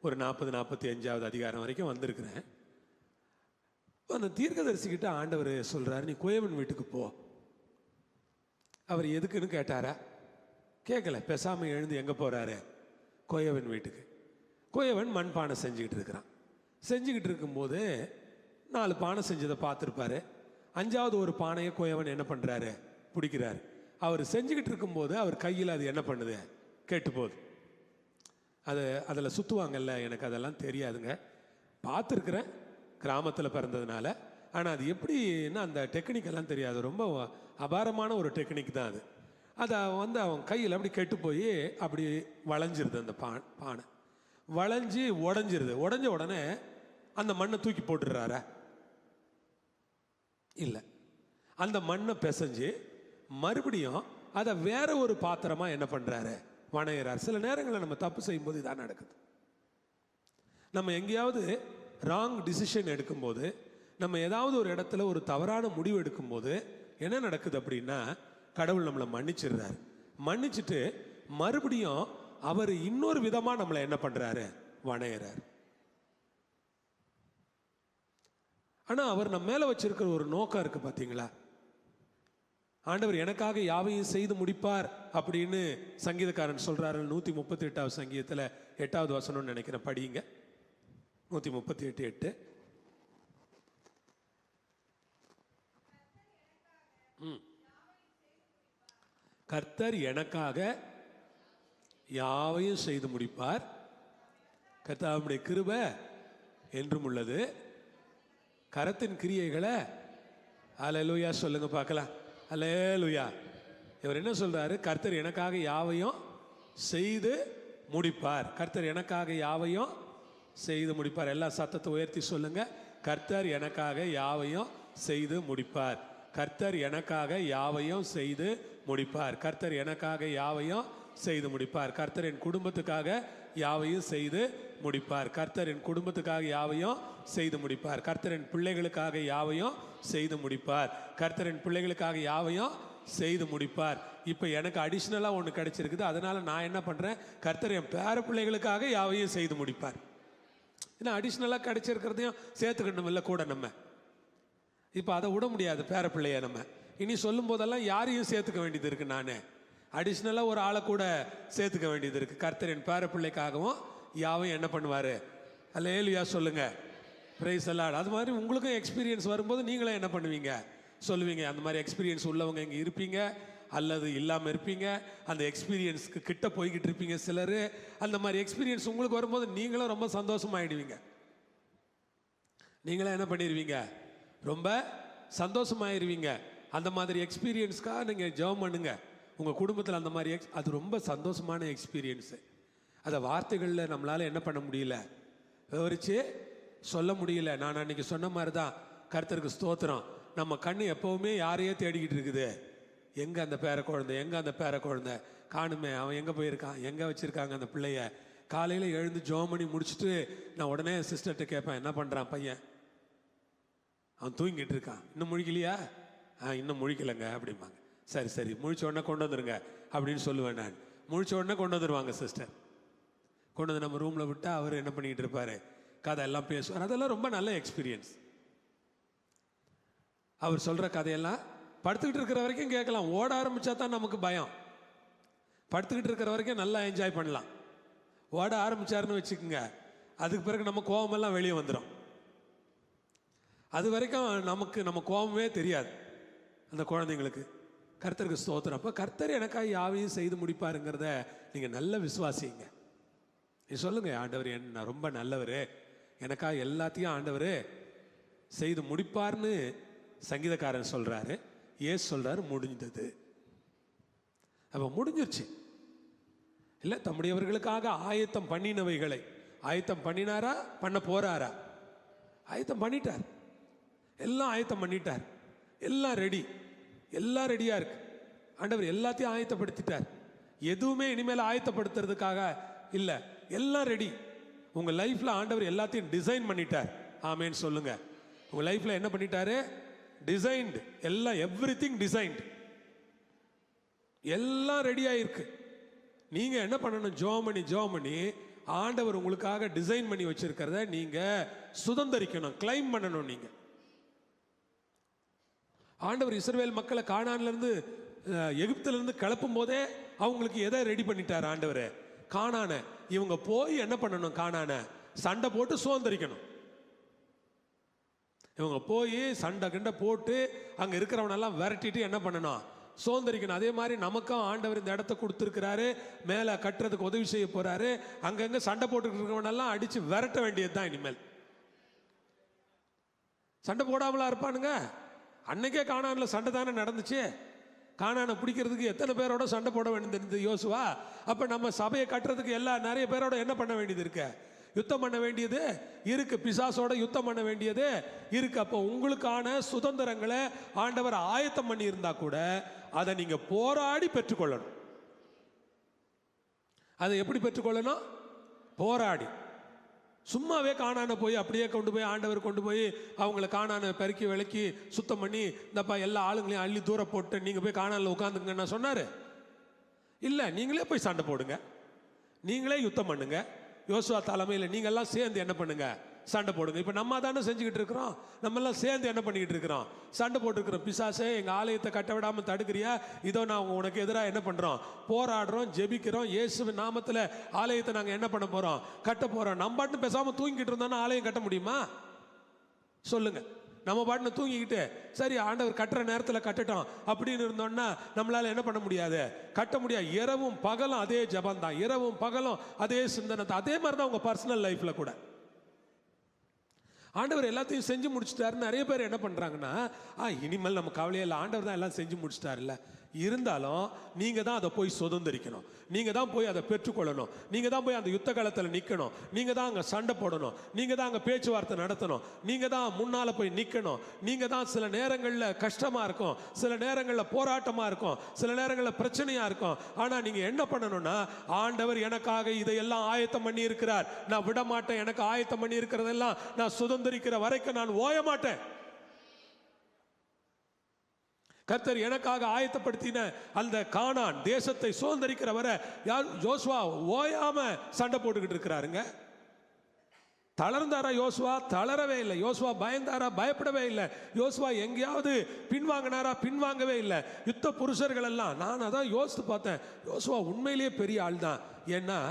ஒரு 40-45வது அதிகாரம் வரைக்கும் வந்திருக்கிறேன். அந்த தீர்க்கதரிசிக்கிட்ட ஆண்டவர் சொல்றாரு, நீ கோயவன் வீட்டுக்கு போ. அவர் எதுக்குன்னு கேட்டாரா? கேட்கல. பேசாம எழுந்து எங்க போறாரு? கோயவன் வீட்டுக்கு. கோயவன் மண்பானை செஞ்சுக்கிட்டு இருக்கிறான். செஞ்சுக்கிட்டு இருக்கும்போது 4 பானை செஞ்சதை பார்த்துருப்பாரு. 5வது ஒரு பானையை கோயவன் என்ன பண்றாரு, பிடிக்கிறாரு. அவர் செஞ்சுக்கிட்டு இருக்கும்போது அவர் கையில் அது என்ன பண்ணுது, கெட்டு போகுது. அதில் சுற்றுவாங்கல்ல, எனக்கு அதெல்லாம் தெரியாதுங்க. பார்த்துருக்குறேன் கிராமத்தில் பிறந்ததுனால. ஆனால் அது எப்படின்னா அந்த டெக்னிக்கெல்லாம் தெரியாது. ரொம்ப அபாரமான ஒரு டெக்னிக் தான் அது. அதை அவன் கையில் அப்படி கெட்டு போய் அப்படி வளைஞ்சிருது. அந்த பானை வளைஞ்சி உடஞ்சிருது. உடஞ்ச உடனே அந்த மண்ணை தூக்கி போட்டுடுறாரா? இல்லை. அந்த மண்ணை பிசைஞ்சு மறுபடியும் அதை வேற ஒரு பாத்திரமா என்ன பண்றாரு, வணையிறார். சில நேரங்களில் நம்ம தப்பு செய்யும்போது இதான் நடக்குது. நம்ம எங்கேயாவது ராங் டிசிஷன் எடுக்கும்போது, நம்ம ஏதாவது ஒரு இடத்துல ஒரு தவறான முடிவு எடுக்கும்போது என்ன நடக்குது அப்படின்னா, கடவுள் நம்மளை மன்னிச்சிடுறாரு. மன்னிச்சுட்டு மறுபடியும் அவர் இன்னொரு விதமா நம்மளை என்ன பண்றாரு, வணையிறார். ஆனா அவர் நம்ம மேல வச்சிருக்கிற ஒரு நோக்கம் இருக்கு பாத்தீங்களா? ஆண்டவர் எனக்காக யாவையும் செய்து முடிப்பார் அப்படின்னு சங்கீதக்காரன் சொல்றாரு. 138வது சங்கீதத்துல 8வது வசனம்னு நினைக்கிறேன், படியுங்க. 138:8. கர்த்தர் எனக்காக யாவையும் செய்து முடிப்பார். கர்த்தருடைய கிருபை என்றும் உள்ளது. கரத்தின் கிரியைகளை அல்லேலூயா சொல்லுங்க பார்க்கலாம். அல்லேலூயா. இவர் என்ன சொல்றாரு? கர்த்தர் எனக்காக யாவையும் செய்து முடிப்பார். கர்த்தர் எனக்காக யாவையும் செய்து முடிப்பார். எல்லா சத்தத்தை உயர்த்தி சொல்லுங்க. கர்த்தர் எனக்காக யாவையும் செய்து முடிப்பார். கர்த்தர் எனக்காக யாவையும் செய்து முடிப்பார். கர்த்தர் எனக்காக யாவையும் செய்து முடிப்பார். கர்த்தர் என் குடும்பத்துக்காக யாவையும் செய்து முடிப்பார். கர்த்தர் என் குடும்பத்துக்காக யாவையும் செய்து முடிப்பார். கர்த்தர் என் பிள்ளைகளுக்காக யாவையும் செய்து முடிப்பார். கர்த்தர் என் பிள்ளைகளுக்காக யாவையும் செய்து முடிப்பார். இப்போ எனக்கு அடிஷ்னலாக ஒன்று கிடைச்சிருக்குது. அதனால நான் என்ன பண்ணுறேன்? கர்த்தர் என் பேர பிள்ளைகளுக்காக யாவையும் செய்து முடிப்பார். ஏன்னா அடிஷ்னலாக கிடைச்சிருக்கிறதையும் சேர்த்துக்கணும் இல்லை கூட நம்ம. இப்போ அதை விட முடியாது பேர பிள்ளைய நம்ம. இனி சொல்லும் போதெல்லாம் யாரையும் சேர்த்துக்க வேண்டியது இருக்குது. நான் அடிஷ்னலாக ஒரு ஆளை கூட சேர்த்துக்க வேண்டியது இருக்குது. கர்த்தர் என் பேர பிள்ளைக்காகவும் யாவையும் என்ன பண்ணுவார்? அல்லேலூயா சொல்லுங்க. Praise the Lord. அது மாதிரி உங்களுக்கும் எக்ஸ்பீரியன்ஸ் வரும்போது நீங்களே என்ன பண்ணுவீங்க? சொல்லுவீங்க. அந்த மாதிரி எக்ஸ்பீரியன்ஸ் உள்ளவங்க இங்கே இருப்பீங்க அல்லது இல்லாமல் இருப்பீங்க. அந்த எக்ஸ்பீரியன்ஸ்க்கு கிட்ட போய்கிட்டு இருப்பீங்க சிலர். அந்த மாதிரி எக்ஸ்பீரியன்ஸ் உங்களுக்கு வரும்போது நீங்களும் ரொம்ப சந்தோஷமாயிடுவீங்க. நீங்களே என்ன பண்ணிடுவீங்க? ரொம்ப சந்தோஷமாயிருவீங்க. அந்த மாதிரி எக்ஸ்பீரியன்ஸ்க்காக நீங்கள் ஜெபம் பண்ணுங்க. உங்கள் குடும்பத்தில் அந்த மாதிரி அது ரொம்ப சந்தோஷமான எக்ஸ்பீரியன்ஸு. அதை வார்த்தைகளில் நம்மளால் என்ன பண்ண முடியல, விவரித்து சொல்ல முடியல. நான் அன்றைக்கி சொன்ன மாதிரி தான். கர்த்தருக்கு ஸ்தோத்திரம். நம்ம கண்ணு எப்போவுமே யாரையே தேடிக்கிட்டு இருக்குது. எங்கே அந்த பேர குழந்தை, எங்கே அந்த பேர குழந்தை காணுமே, அவன் எங்கே போயிருக்கான், எங்கே வச்சுருக்காங்க அந்த பிள்ளைய. காலையில் எழுந்து ஜெபம் பண்ணி முடிச்சுட்டு நான் உடனே சிஸ்டர்கிட்ட கேட்பேன், என்ன பண்ணுறான் பையன்? அவன் தூங்கிட்டு இருக்கான். இன்னும் முழிக்கலையா? இன்னும் முழிக்கலைங்க அப்படிம்பாங்க. சரி சரி, முழிச்ச உடனே கொண்டு வந்துருங்க அப்படின்னு சொல்லுவேன் நான். முழிச்ச உடனே கொண்டு வந்துடுவாங்க சிஸ்டர். கொண்டு வந்து நம்ம ரூமில் விட்டால் அவர் என்ன பண்ணிக்கிட்டு இருப்பார்? கதை எல்லாம் பேசுவார். அதெல்லாம் ரொம்ப நல்ல எக்ஸ்பீரியன்ஸ். அவர் சொல்கிற கதையெல்லாம் படுத்துக்கிட்டு இருக்கிற வரைக்கும் கேட்கலாம். ஓட ஆரம்பித்தா தான் நமக்கு பயம். படுத்துக்கிட்டு இருக்கிற வரைக்கும் நல்லா என்ஜாய் பண்ணலாம். ஓட ஆரம்பித்தாருன்னு வச்சுக்கோங்க, அதுக்கு பிறகு நம்ம கோபமெல்லாம் வெளியே வந்துடும். அது வரைக்கும் நம்ம கோபமே தெரியாது அந்த குழந்தைங்களுக்கு. கர்த்தருக்கு ஸ்தோத்திரம். அப்போ கர்த்தர் எனக்காக யாவையும் செய்து முடிப்பாருங்கிறத நீங்கள் நல்ல விசுவாசிங்க. நீ சொல்லுங்க, ஆண்டவர் என்ன ரொம்ப நல்லவர், எனக்காக எல்லாத்தையும் ஆண்டவர் செய்து முடிப்பார்னு சங்கீதக்காரன் சொல்கிறாரு. ஏசு சொல்கிறாரு முடிந்தது. அப்போ முடிஞ்சிருச்சு இல்லை? தம்முடையவர்களுக்காக ஆயத்தம் பண்ணினவைகளை ஆயத்தம் பண்ணினாரா, பண்ண போறாரா? ஆயத்தம் பண்ணிட்டார். எல்லாம் ஆயத்தம் பண்ணிட்டார். எல்லாம் ரெடி, எல்லாம் ரெடியாக இருக்கு. ஆண்டவர் எல்லாத்தையும் ஆயத்தப்படுத்திட்டார். எதுவுமே இனிமேல் ஆயத்தப்படுத்துறதுக்காக இல்லை, எல்லாம் ரெடி. உங்கள் லைஃப்பில் ஆண்டவர் எல்லாத்தையும் டிசைன் பண்ணிட்டார். ஆமேன்னு சொல்லுங்க. உங்கள் லைஃப்பில் என்ன பண்ணிட்டாரு? டிசைன்டு. எல்லாம் எவ்ரிதிங் டிசைன்டு. எல்லாம் ரெடியாக இருக்கு. நீங்கள் என்ன பண்ணணும்? ஜெபம் பண்ணி ஆண்டவர் உங்களுக்காக டிசைன் பண்ணி வச்சிருக்கிறத நீங்கள் சுதந்தரிக்கணும், கிளைம் பண்ணணும். நீங்கள் ஆண்டவர் இஸ்ரவேல் மக்களை கானான்லேருந்து எகிப்திலேருந்து கிளப்பும் போதே அவங்களுக்கு எதை ரெடி பண்ணிட்டார் ஆண்டவர்? கானான. இவங்க போய் என்ன பண்ணணும்? கானான சண்டை போட்டு சுதந்திரிக்கணும். இவங்க போய் சண்டை கண்டை போட்டு அங்கே இருக்கிறவனெல்லாம் விரட்டிட்டு என்ன பண்ணணும்? சுதந்திரிக்கணும். அதே மாதிரி நமக்கும் ஆண்டவர் இந்த இடத்த கொடுத்துருக்கிறாரு, மேலே கட்டுறதுக்கு உதவி செய்ய போறாரு. அங்கங்கே சண்டை போட்டுக்கிட்டு இருக்கிறவனெல்லாம் அடித்து விரட்ட வேண்டியது தான். இனிமேல் சண்டை போடாமலா இருப்பானுங்க? அன்னைக்கே கானானில் சண்டை தானே நடந்துச்சு. கானானை பிடிக்கிறதுக்கு எத்தனை பேரோட சண்டை போட வேண்டியது யோசுவா. அப்போ நம்ம சபையை கட்டுறதுக்கு நிறைய பேரோட என்ன பண்ண வேண்டியது இருக்கு? யுத்தம் பண்ண வேண்டியது இருக்கு. பிசாசோட யுத்தம் பண்ண வேண்டியது இருக்கு. அப்போ உங்களுக்கான சுதந்திரங்களை ஆண்டவர் ஆயத்தம் பண்ணி இருந்தா கூட அதை நீங்க போராடி பெற்றுக்கொள்ளணும். அதை எப்படி பெற்றுக்கொள்ளணும்? போராடி. சும்மாவே கானான போய் அப்படியே கொண்டு போய் ஆண்டவர் கொண்டு போய் அவங்கள கானான பெருக்கி விளக்கி சுத்தம் பண்ணி இந்தப்பா எல்லா ஆளுங்களையும் அள்ளி தூரம் போட்டு நீங்கள் போய் கானானில் உட்காந்துங்கன்னு சொன்னார். இல்லை, நீங்களே போய் சண்டை போடுங்க, நீங்களே யுத்தம் பண்ணுங்க. யோசுவா தலைமையில் நீங்கள்லாம் சேர்ந்து என்ன பண்ணுங்க? சண்டை போடுங்க. இப்போ நம்ம தானே செஞ்சுக்கிட்டு இருக்கிறோம். நம்மெல்லாம் சேர்ந்து என்ன பண்ணிக்கிட்டு இருக்கிறோம்? சண்டை போட்டுருக்கிறோம். பிசாசே, எங்கள் ஆலயத்தை கட்ட விடாமல் தடுக்கிறியா? இதோ நான் உனக்கு எதிராக என்ன பண்ணுறோம்? போராடுறோம், ஜெபிக்கிறோம். இயேசுவின் நாமத்தில் ஆலயத்தை நாங்கள் என்ன பண்ண போகிறோம்? கட்ட போகிறோம். நம்ம பாட்டு பேசாமல் தூங்கிட்டு இருந்தோன்னா ஆலயம் கட்ட முடியுமா? சொல்லுங்க. நம்ம பாட்டுன்னு தூங்கிக்கிட்டு சரி ஆண்டவர் கட்டுற நேரத்தில் கட்டட்டும் அப்படின்னு இருந்தோம்னா நம்மளால என்ன பண்ண முடியாது, கட்ட முடியாது. இரவும் பகலும் அதே ஜபம் தான், இரவும் பகலும் அதே சிந்தனை தான். அதே மாதிரி தான் உங்க பர்சனல் லைஃப்ல கூட ஆண்டவர் எல்லாத்தையும் செஞ்சு முடிச்சிட்டாரு. நிறைய பேர் என்ன பண்றாங்கன்னா, இனிமேல் நம்ம கவலையே இல்லை, ஆண்டவர் தான் எல்லாம் செஞ்சு முடிச்சிட்டாருல்ல. இருந்தாலும் நீங்க தான் அதை போய் சுதந்திரிக்கணும், நீங்க தான் போய் அதை பெற்றுக்கொள்ளணும், நீங்க தான் போய் அந்த யுத்த காலத்தில் நிற்கணும், நீங்க தான் அங்கே சண்டை போடணும், நீங்க தான் அங்கே பேச்சுவார்த்தை நடத்தணும், நீங்க தான் முன்னால போய் நிற்கணும். நீங்க தான் சில நேரங்களில் கஷ்டமா இருக்கும், சில நேரங்களில் போராட்டமா இருக்கும், சில நேரங்களில் பிரச்சனையா இருக்கும். ஆனா நீங்க என்ன பண்ணணும்னா, ஆண்டவர் எனக்காக இதையெல்லாம் ஆயத்தம் பண்ணி இருக்கிறார், நான் விட மாட்டேன், எனக்கு ஆயத்தம் பண்ணி இருக்கிறதெல்லாம் நான் சுதந்திரிக்கிற வரைக்கும் நான் ஓய மாட்டேன். கர்த்தர் எனக்காக ஆயத்தப்படுத்தின அந்த கானான் தேசத்தை சுதந்திரிக்கிற வரை யோசுவா ஓயாம சண்டை போட்டுக்கிட்டு இருக்கிறாருங்க. தளர்ந்தாரா யோசுவா? தளரவே இல்லை. யோசுவா பயந்தாரா? பயப்படவே இல்லை. யோசுவா எங்கேயாவது பின்வாங்கினாரா? பின்வாங்கவே இல்லை. யுத்த புருஷர்கள் எல்லாம், நான் அதான் யோசித்து பார்த்தேன், யோசுவா உண்மையிலேயே பெரிய ஆள் தான். ஏன்னா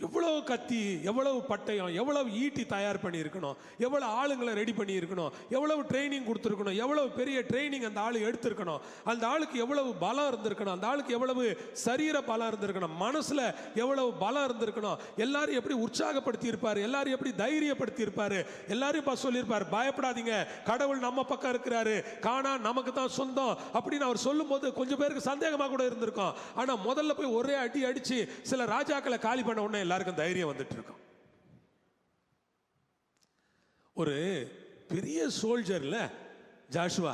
எவ்வளவு கத்தி, எவ்வளவு பட்டயம், எவ்வளவு ஈட்டி தயார் பண்ணி இருக்கணும், எவ்வளவு ஆளுங்களை ரெடி பண்ணி இருக்கணும், எவ்வளவு ட்ரைனிங் கொடுத்துருக்கணும், எவ்வளவு பெரிய ட்ரைனிங் அந்த ஆளு எடுத்திருக்கணும், அந்த ஆளுக்கு எவ்வளவு பலம் இருந்திருக்கணும், அந்த ஆளுக்கு எவ்வளவு சரீர பலம் இருந்திருக்கணும், மனசுல எவ்வளவு பலம் இருந்திருக்கணும், எல்லாரும் எப்படி உற்சாகப்படுத்தி இருப்பாரு, எல்லாரும் எப்படி தைரியப்படுத்தி இருப்பாரு, எல்லாரும் சொல்லியிருப்பாரு, பயப்படாதீங்க, கடவுள் நம்ம பக்கம் இருக்கிறாரு, கானான் நமக்கு தான் சொந்தம் அப்படின்னு அவர் சொல்லும் போது கொஞ்சம் பேருக்கு சந்தேகமா கூட இருந்திருக்கும். ஆனா முதல்ல போய் ஒரே அடி அடிச்சு சில ராஜாக்களை காலி பண்ண உடனே எல்லாருக்கும் தைரியம் வந்துட்டு இருக்கும். ஒரு பெரிய சோல்ஜர்ல ஜாஷுவா.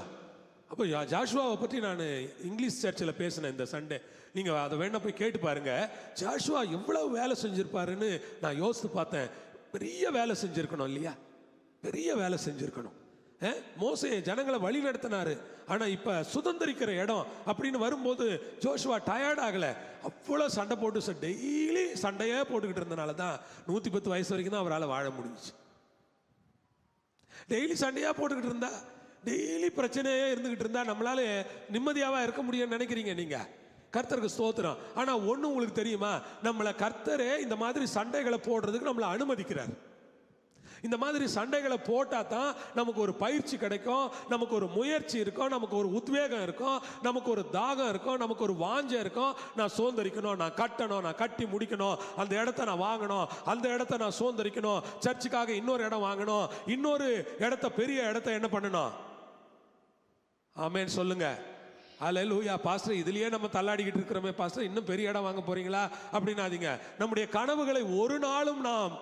அப்போ ஜாஷுவாவை பற்றி நான் இங்கிலீஷ் சர்ச்சில் பேசினேன் இந்த சண்டே, நீங்க அதை வேணா போய் கேட்டு பாருங்க. ஜாஷுவா எவ்வளவு வேலை செஞ்சிருப்பாருன்னு நான் யோசித்து பார்த்தேன். பெரிய வேலை செஞ்சிருக்கணும் இல்லையா, பெரிய வேலை செஞ்சிருக்கணும். மோசே ஜனங்களை வழி நடத்தினாரு. ஆனா இப்ப சுதந்திரிக்கிற இடம் அப்படின்னு வரும்போது ஜோஷுவா டயர்ட் ஆகல, அவ்வளவு சண்டை போட்டு டெய்லி சண்டையே போட்டுக்கிட்டு இருந்தனால தான் 110 வயசு வரைக்கும் தான் அவரால் வாழ முடிஞ்சுச்சு. டெய்லி சண்டையா போட்டுக்கிட்டு இருந்தா, டெய்லி பிரச்சனையே இருந்துகிட்டு இருந்தா நம்மளால நிம்மதியாவா இருக்க முடியும்னு நினைக்கிறீங்க நீங்க? கர்த்தருக்கு ஸ்தோத்திரம். ஆனா ஒண்ணு உங்களுக்கு தெரியுமா, நம்மளை கர்த்தரே இந்த மாதிரி சண்டைகளை போடுறதுக்கு நம்மளை அனுமதிக்கிறார். இந்த மாதிரி சண்டைகளை போட்டா தான் நமக்கு ஒரு பயிற்சி கிடைக்கும், நமக்கு ஒரு முயற்சி இருக்கும், நமக்கு ஒரு உத்வேகம் இருக்கும், நமக்கு ஒரு தாகம் இருக்கும், நமக்கு ஒரு வாஞ்சை இருக்கும். நான் சுதந்திரிக்கணும், நான் கட்டணும், நான் கட்டி முடிக்கணும், அந்த இடத்த நான் வாங்கணும், அந்த இடத்த நான் சுதந்திரிக்கணும், சர்ச்சுக்காக இன்னொரு இடம் வாங்கணும், இன்னொரு இடத்த, பெரிய இடத்த என்ன பண்ணணும்? ஆமென் சொல்லுங்க. அல்லேலூயா. பாஸ்டர் இதுலயே நம்ம தள்ளாடிக்கிட்டு இருக்கிறோமே பாஸ்டர், இன்னும் பெரிய இடம் வாங்க போறீங்களா அப்படின்னாதீங்க. நம்முடைய கனவுகளை ஒரு நாளும் நாம்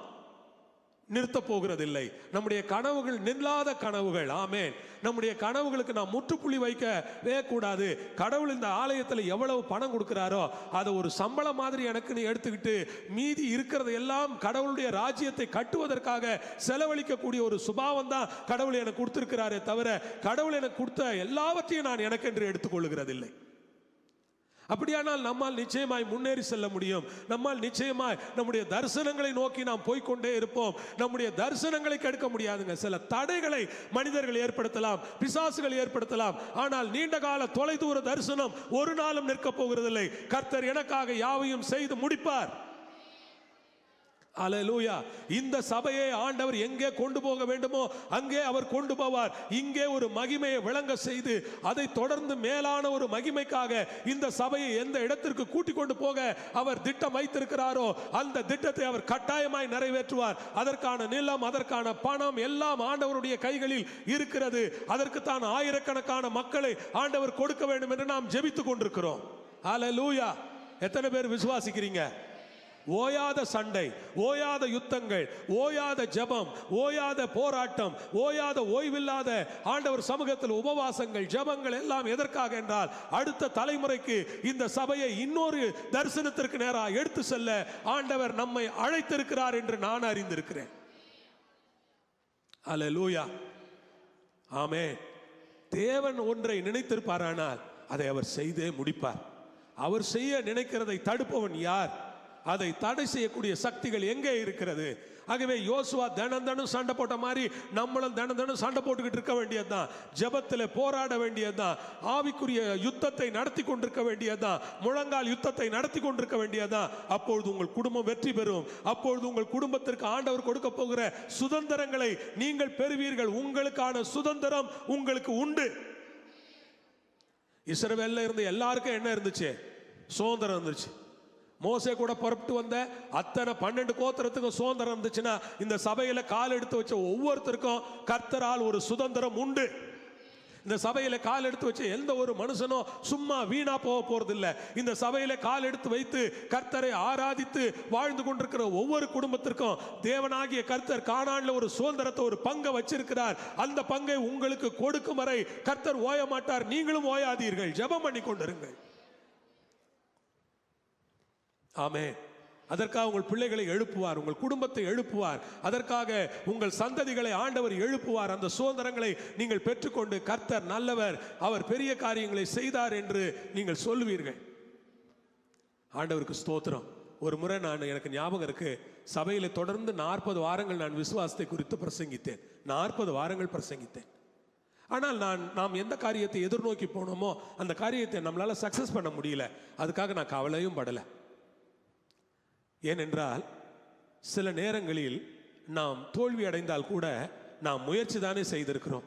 நிறுத்த போகிறதில்லை. நம்முடைய கனவுகள் நில்லாத கனவுகள். ஆமென். நம்முடைய கனவுகளுக்கு நாம் முற்றுப்புள்ளி வைக்கவே கூடாது. கடவுள் இந்த ஆலயத்தில் எவ்வளவு பணம் கொடுக்கிறாரோ அதை ஒரு சம்பளம் மாதிரி எனக்கு எடுத்துக்கிட்டு மீதி இருக்கிறது எல்லாம் கடவுளுடைய ராஜ்யத்தை கட்டுவதற்காக செலவழிக்கக்கூடிய ஒரு சுபாவம் தான் கடவுள் எனக்கு கொடுத்திருக்கிறாரே தவிர, கடவுள் எனக்கு கொடுத்த எல்லாவற்றையும் நான் எனக்கென்று எடுத்துக்கொள்கிறதில்லை. அப்படியானால் நம்மால் நிச்சயமாய் முன்னேறி செல்ல முடியும். நம்மால் நிச்சயமாய் நம்முடைய தரிசனங்களை நோக்கி நாம் போய்கொண்டே இருப்போம். நம்முடைய தரிசனங்களை கெடுக்க முடியாதுங்க. சில தடைகளை மனிதர்கள் ஏற்படுத்தலாம், பிசாசுகள் ஏற்படுத்தலாம். ஆனால் நீண்ட கால தொலைதூர தரிசனம் ஒரு நாளும் நிற்க போகிறதில்லை. கர்த்தர் எனக்காக யாவையும் செய்து முடிப்பார். அல்லேலூயா. இந்த சபையை ஆண்டவர் எங்கே கொண்டு போக வேண்டுமோ அங்கே அவர் கொண்டு போவார். இங்கே ஒரு மகிமையை விளங்க செய்து அதை தொடர்ந்து மேலான ஒரு மகிமைக்காக இந்த சபையை எந்த இடத்திற்கு கூட்டிக் கொண்டு போக அவர் திட்டம் வைத்திருக்கிறாரோ அந்த திட்டத்தை அவர் கட்டாயமாய் நிறைவேற்றுவார். அதற்கான நிலம், அதற்கான பணம் எல்லாம் ஆண்டவருடைய கைகளில் இருக்கிறது. அதற்கு தான் ஆயிரக்கணக்கான மக்களை ஆண்டவர் கொடுக்க வேண்டும் என்று நாம் ஜெபித்துக் கொண்டிருக்கிறோம். அல்லேலூயா. எத்தனை பேர் விசுவாசிக்கிறீங்க? ஓயாத சண்டை, ஓயாத யுத்தங்கள், ஓயாத ஜெபம், ஓயாத போராட்டம், ஓயாத ஓய்வில்லாத ஆண்டவர் சமூகத்தில் உபவாசங்கள், ஜெபங்கள் எல்லாம் எதற்காக என்றால் அடுத்த தலைமுறைக்கு இந்த சபையை இன்னொரு தரிசனத்திற்கு நேராக எடுத்து செல்ல ஆண்டவர் நம்மை அழைத்திருக்கிறார் என்று நான் அறிந்திருக்கிறேன். அல்லேலூயா. ஆமென். தேவன் ஒன்றை நினைத்திருப்பாரானால் அதை அவர் செய்தே முடிப்பார். அவர் செய்ய நினைக்கிறதை தடுப்பவன் யார்? அதை தடை செய்யக்கூடிய சக்திகள் எங்கே இருக்கிறது? ஆகவே யோசுவா தினம் சண்டை போட்ட மாதிரி நம்மளும் தினம் சண்டை போட்டுக்கிட்டு இருக்க வேண்டியதுதான். ஜெபத்தில் போராட வேண்டியதுதான். ஆவிக்குரிய யுத்தத்தை நடத்தி கொண்டிருக்க வேண்டியதுதான். முழங்கால் யுத்தத்தை நடத்தி கொண்டிருக்க வேண்டியதுதான். அப்பொழுது உங்கள் குடும்பம் வெற்றி பெறும். அப்பொழுது உங்கள் குடும்பத்திற்கு ஆண்டவர் கொடுக்க போகிற சுதந்திரங்களை நீங்கள் பெறுவீர்கள். உங்களுக்கான சுதந்திரம் உங்களுக்கு உண்டு. இஸ்ரவேல்ல இருந்து எல்லாருக்கும் என்ன இருந்துச்சு? சுதந்திரம் இருந்துச்சு. மோசே கூட புறப்பட்டு வந்த அத்தனை 12 கோத்திரத்துக்கும் சுதந்திரம் இருந்துச்சுன்னா, இந்த சபையில கால் எடுத்து வச்ச ஒவ்வொருத்தருக்கும் கர்த்தரால் ஒரு சுதந்திரம் உண்டு. இந்த சபையில கால் எடுத்து வச்ச எந்த ஒரு மனுஷனும் சும்மா வீணா போக போறது இல்லை. இந்த சபையில கால் எடுத்து வைத்து கர்த்தரை ஆராதித்து வாழ்ந்து கொண்டிருக்கிற ஒவ்வொரு குடும்பத்திற்கும் தேவனாகிய கர்த்தர் கானான்ல ஒரு சுதந்திரத்தை, ஒரு பங்கை வச்சிருக்கிறார். அந்த பங்கை உங்களுக்கு கொடுக்கும் வரை கர்த்தர் ஓய மாட்டார். நீங்களும் ஓயாதீர்கள். ஜெபம் பண்ணி கொண்டிருங்கள். ஆமென். அதற்காக உங்கள் பிள்ளைகளை எழுப்புவார், உங்கள் குடும்பத்தை எழுப்புவார். அதற்காக உங்கள் சந்ததிகளை ஆண்டவர் எழுப்புவார். அந்த சுதந்திரங்களை நீங்கள் பெற்றுக்கொண்டு கர்த்தர் நல்லவர், அவர் பெரிய காரியங்களை செய்தார் என்று நீங்கள் சொல்லுவீர்கள். ஆண்டவருக்கு ஸ்தோத்திரம். ஒரு முறை எனக்கு ஞாபகம் இருக்கு, சபையில் தொடர்ந்து 40 வாரங்கள் நான் விசுவாசத்தை குறித்து பிரசங்கித்தேன். 40 வாரங்கள் பிரசங்கித்தேன். ஆனால் நாம் எந்த காரியத்தை எதிர்நோக்கி போனோமோ அந்த காரியத்தை நம்மளால சக்சஸ் பண்ண முடியல. அதுக்காக நான் கவலையும் படலை. ஏனென்றால் சில நேரங்களில் நாம் தோல்வி அடைந்தால் கூட நாம் முயற்சி தானே செய்திருக்கிறோம்.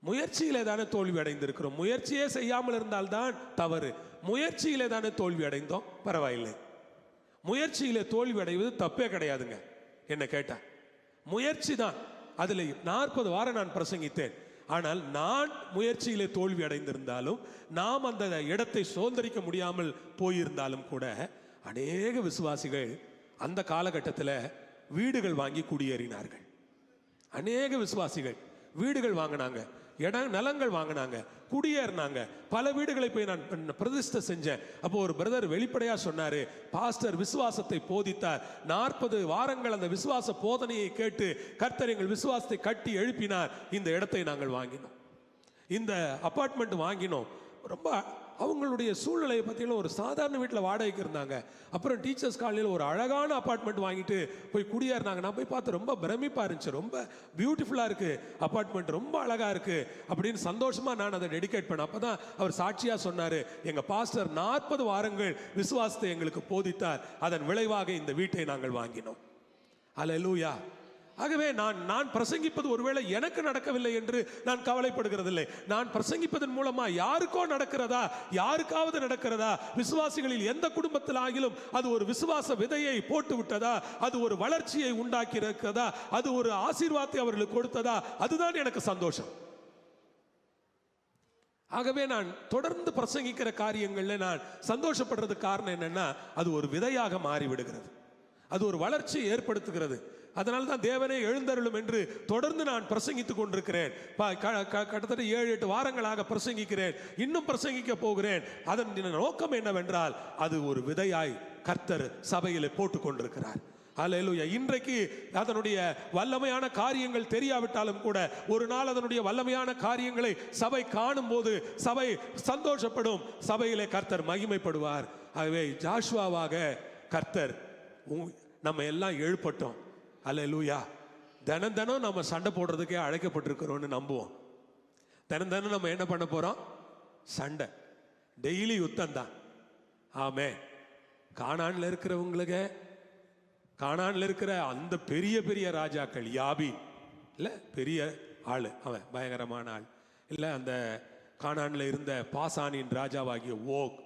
முயற்சியிலே தானே தோல்வி அடைந்திருக்கிறோம். முயற்சியே செய்யாமல் இருந்தால்தான் தவறு. முயற்சியிலே தானே தோல்வி அடைந்தோம், பரவாயில்லை. முயற்சியிலே தோல்வி அடைவது தப்பே கிடையாதுங்க. என்ன கேட்டா முயற்சி தான். அதில் 40 வாரம் நான் பிரசங்கித்தேன். ஆனால் நான் முயற்சியிலே தோல்வி அடைந்திருந்தாலும், நாம் அந்த இடத்தை சுதந்திரிக்க முடியாமல் போயிருந்தாலும் கூட அநேக விசுவாசிகள் அந்த காலகட்டத்தில் வீடுகள் வாங்கி குடியேறினார்கள். அநேக விசுவாசிகள் வீடுகள் வாங்கினாங்க, நிலங்கள் வாங்கினாங்க, குடியேறினாங்க. பல வீடுகளை போய் நான் பிரதிஷ்டை செஞ்சேன். அப்போ ஒரு பிரதர் வெளிப்படையா சொன்னாரு, பாஸ்டர் விசுவாசத்தை போதித்தார். 40 வாரங்கள் அந்த விசுவாச போதனையை கேட்டு கர்த்தர் எங்கள் விசுவாசத்தை கட்டி எழுப்பினார். இந்த இடத்தை நாங்கள் வாங்கினோம், இந்த அபார்ட்மெண்ட் வாங்கினோம். ரொம்ப அவங்களுடைய சூழ்நிலையை பார்த்தீங்கன்னா ஒரு சாதாரண வீட்டில் வாடகைக்கு இருந்தாங்க. அப்புறம் டீச்சர்ஸ் காலனியில் ஒரு அழகான அபார்ட்மெண்ட் வாங்கிட்டு போய் குடியேறினாங்க. நான் போய் பார்த்து ரொம்ப பிரமிப்பாக இருந்துச்சு. ரொம்ப பியூட்டிஃபுல்லாக இருக்குது அபார்ட்மெண்ட், ரொம்ப அழகாக இருக்குது அப்படின்னு சந்தோஷமாக நான் அதை டெடிகேட் பண்ணேன். அப்போ தான் அவர் சாட்சியாக சொன்னார், எங்கள் பாஸ்டர் 40 வாரங்கள் விசுவாசத்தை எங்களுக்கு போதித்தார். அதன் விளைவாக இந்த வீட்டை நாங்கள் வாங்கினோம். அல்லேலூயா. ஆகவே நான் பிரசங்கிப்பது ஒருவேளை எனக்கு நடக்கவில்லை என்று நான் கவலைப்படுகிறதில்லை. நான் பிரசங்கிப்பதன் மூலமா யாருக்கோ நடக்கிறதா, யாருக்காவது நடக்கிறதா, விசுவாசிகளில் எந்த குடும்பத்தில் ஆகிலும் அது ஒரு விசுவாச விதையை போட்டு விட்டதா, அது ஒரு வளர்ச்சியை உண்டாக்கி இருக்கிறதா, அது ஒரு ஆசீர்வாதத்தை அவர்களுக்கு கொடுத்ததா, அதுதான் எனக்கு சந்தோஷம். ஆகவே நான் தொடர்ந்து பிரசங்கிக்கிற காரியங்கள்ல நான் சந்தோஷப்படுறதுக்கு காரணம் என்னன்னா, அது ஒரு விதையாக மாறிவிடுகிறது, அது ஒரு வளர்ச்சியை ஏற்படுத்துகிறது. அதனால தான் தேவனே எழுந்தருளும் என்று தொடர்ந்து நான் பிரசங்கித்துக் கொண்டிருக்கிறேன். கிட்டத்தட்ட 7-8 வாரங்களாக பிரசங்கிக்கிறேன், இன்னும் பிரசங்கிக்க போகிறேன். அதன் நோக்கம் என்னவென்றால், அது ஒரு விதையாய் கர்த்தர் சபையிலே போட்டுக் கொண்டிருக்கிறார். அல்லேலூயா. இன்றைக்கு அதனுடைய வல்லமையான காரியங்கள் தெரியாவிட்டாலும் கூட ஒரு நாள் அதனுடைய வல்லமையான காரியங்களை சபை காணும் போது சபை சந்தோஷப்படும், சபையிலே கர்த்தர் மகிமைப்படுவார். ஆகவே ஜாஷுவாவாக கர்த்தர் நம்ம எல்லாம் எழுப்பட்டோம். அல்லேலூயா. தினம் நம்ம சண்டை போடுறதுக்கே அழைக்கப்பட்டிருக்கிறோம்னு நம்புவோம். தினம் நம்ம என்ன பண்ண போறோம்? சண்டை, டெய்லி யுத்தம் தான். ஆமே. கானான்ல இருக்கிறவங்களுக்கு, கானான்ல இருக்கிற அந்த பெரிய பெரிய ராஜாக்கள், யாபீன் இல்ல பெரிய ஆளு, அவன் பயங்கரமான ஆள் இல்ல, அந்த கானான்ல இருந்த பாசானின் ராஜாவாகிய ஓக்,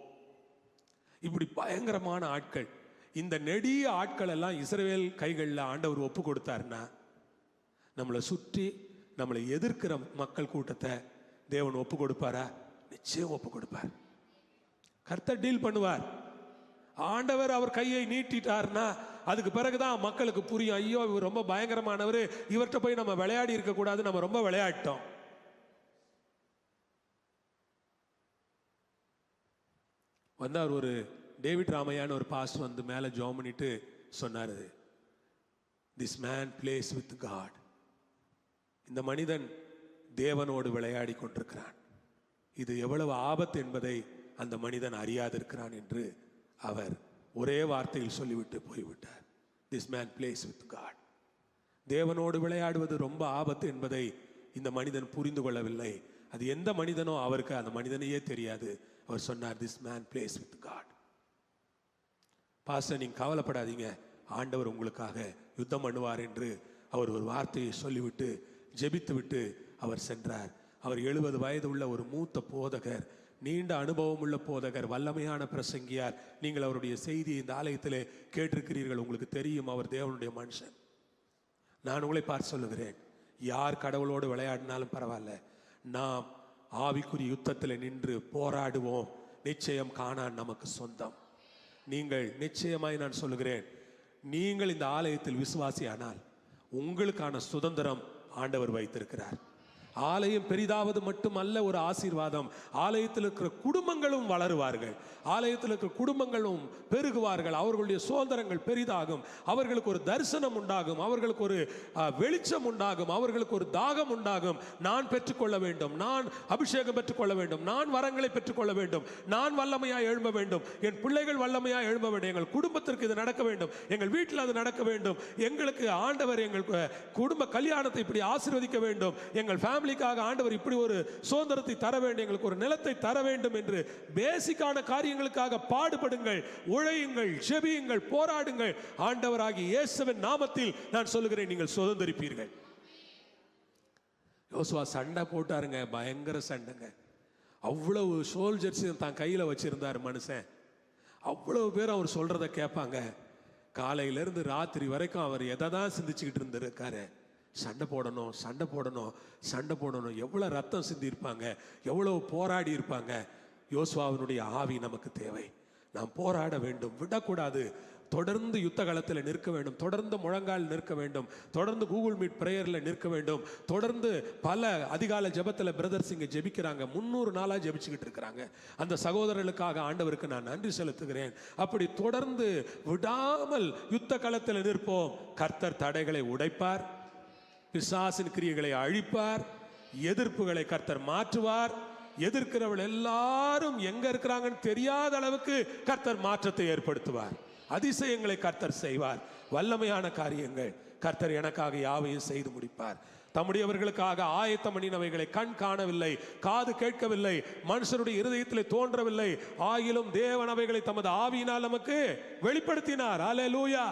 இப்படி பயங்கரமான ஆட்கள். இந்த நெடிய ஆட்கள் எல்லாம் இஸ்ரவேல் கைகளில் ஆண்டவர் ஒப்பு கொடுத்தாருன்னா, நம்மளை சுற்றி நம்மளை எதிர்க்கிற மக்கள் கூட்டத்தை தேவன் ஒப்பு கொடுப்பாரா? நிச்சயம் ஒப்பு கொடுப்பார். கர்த்தர் டீல் பண்ணுவார். ஆண்டவர் அவர் கையை நீட்டிட்டார்னா அதுக்கு பிறகுதான் மக்களுக்கு புரியும், ஐயோ இவர் ரொம்ப பயங்கரமானவர், இவர்கிட்ட போய் நம்ம விளையாடி இருக்க கூடாது, நம்ம ரொம்ப விளையாட்டோம். வந்தார் ஒரு டேவிட் ராமையான்னு ஒரு பாஸ்டர் வந்து மேலே ஜெபம் பண்ணிட்டு சொன்னார், this man plays with God. இந்த மனிதன் தேவனோடு விளையாடி கொண்டிருக்கிறான். இது எவ்வளவு ஆபத்து என்பதை அந்த மனிதன் அறியாதிருக்கிறான் என்று அவர் ஒரே வார்த்தையில் சொல்லிவிட்டு போய்விட்டார். This man plays with God. தேவனோடு விளையாடுவது ரொம்ப ஆபத்து என்பதை இந்த மனிதன் புரிந்து கொள்ளவில்லை. அது எந்த மனிதனோ அவருக்கு அந்த மனிதனையே தெரியாது. அவர் சொன்னார், this man plays with God. Pastor, நீங்க கவலைப்படாதீங்க, ஆண்டவர் உங்களுக்காக யுத்தம் பண்ணுவார் என்று அவர் ஒரு வார்த்தையை சொல்லிவிட்டு ஜெபித்து விட்டு அவர் சென்றார். அவர் 70 வயது உள்ள ஒரு மூத்த போதகர், நீண்ட அனுபவம் உள்ள போதகர், வல்லமையான பிரசங்கியார். நீங்கள் அவருடைய செய்தியை இந்த ஆலயத்திலே கேட்டிருக்கிறீர்கள், உங்களுக்கு தெரியும், அவர் தேவனுடைய மனுஷன். நான் உங்களை பார்த்து சொல்லுகிறேன், யார் கடவுளோடு விளையாடினாலும் பரவாயில்ல, நாம் ஆவிக்குரிய யுத்தத்தில் நின்று போராடுவோம். நிச்சயம் கானான் நமக்கு சொந்தம். நீங்கள் நிச்சயமாய் நான் சொல்லுகிறேன், நீங்கள் இந்த ஆலயத்தில் விசுவாசியானால் உங்களுக்கான சுதந்திரம் ஆண்டவர் வைத்திருக்கிறார். ஆலயம் பெரிதாவது மட்டுமல்ல ஒரு ஆசீர்வாதம், ஆலயத்தில் இருக்கிற குடும்பங்களும் வளருவார்கள், ஆலயத்தில் இருக்கிற குடும்பங்களும் பெருகுவார்கள், அவர்களுடைய சுதந்திரங்கள் பெரிதாகும், அவர்களுக்கு ஒரு தரிசனம் உண்டாகும், அவர்களுக்கு ஒரு வெளிச்சம் உண்டாகும், அவர்களுக்கு ஒரு தாகம் உண்டாகும். நான் பெற்றுக்கொள்ள வேண்டும், நான் அபிஷேகம் பெற்றுக்கொள்ள வேண்டும், நான் வரங்களை பெற்றுக்கொள்ள வேண்டும், நான் வல்லமையாய் எழும்ப வேண்டும், என் பிள்ளைகள் வல்லமையாய் எழும்ப வேண்டும், எங்கள் குடும்பத்திற்கு இது நடக்க வேண்டும், எங்கள் வீட்டில் அது நடக்க வேண்டும், எங்களுக்கு ஆண்டவர் எங்கள் குடும்ப கல்யாணத்தை இப்படி ஆசீர்வதிக்க வேண்டும், எங்கள் ஃபேமிலிக்காக ஆண்டவர் இப்படி ஒரு சுதந்திரத்தை தர வேண்டும், எங்களுக்கு ஒரு நிலத்தை தர வேண்டும் என்று பேசிக்கான காரியங்களுக்காக பாடுபடுங்கள், உழையுங்கள், ஜெபியுங்கள், போராடுங்கள். ஆண்டவராகிய இயேசுவின் நாமத்தில் நான் சொல்லுகிறேன், நீங்கள் சுதந்திரிப்பீர்கள். யோசுவா சண்டை போட்டாருங்க, பயங்கர சண்டைங்க. அவ்வளவு சோல்ஜர்ஸ் தான் கையில் வச்சிருந்தார் மனுஷன். அவ்வளவு பேர் அவர் சொல்றதை கேட்பாங்க. காலையிலிருந்து ராத்திரி வரைக்கும் அவர் எதை தான் சிந்திச்சுக்கிட்டு இருந்திருக்காரு. சண்டை போடணும், சண்டை போடணும், சண்டை போடணும். எவ்வளோ ரத்தம் சிந்தி இருப்பாங்க, எவ்வளோ போராடி இருப்பாங்க. யோசுவாவினுடைய ஆவி நமக்கு தேவை. நாம் போராட வேண்டும், விடக்கூடாது. தொடர்ந்து யுத்த காலத்தில் நிற்க வேண்டும், தொடர்ந்து முழங்கால் நிற்க வேண்டும், தொடர்ந்து கூகுள் மீட் பிரேயரில் நிற்க வேண்டும், தொடர்ந்து பல அதிகால ஜெபத்தில் பிரதர்ஸ் இங்கே ஜெபிக்கிறாங்க, 300 நாளாக ஜெபிச்சுக்கிட்டு இருக்கிறாங்க. அந்த சகோதரர்களுக்காக ஆண்டவருக்கு நான் நன்றி செலுத்துகிறேன். அப்படி தொடர்ந்து விடாமல் யுத்த காலத்தில் நிற்போம். கர்த்தர் தடைகளை உடைப்பார், பிசாசின் கிரியைகளை அழிப்பார், எதிர்ப்புகளை கர்த்தர் மாற்றுவார். எதிர்க்கிறவள் எல்லாரும் எங்க இருக்கிறாங்கன்னு தெரியாத அளவுக்கு கர்த்தர் மாற்றத்தை ஏற்படுத்துவார். அதிசயங்களை கர்த்தர் செய்வார். வல்லமையான காரியங்கள் கர்த்தர் எனக்காக யாவையும் செய்து முடிப்பார். தம்முடையவர்களுக்காக ஆயத்தம் பண்ணினவைகளை கண் காணவில்லை, காது கேட்கவில்லை, மனுஷருடைய இருதயத்தில் தோன்றவில்லை, ஆகிலும் தேவன் அவைகளை தமது ஆவியினால் நமக்கு வெளிப்படுத்தினார். அல்லேலூயா.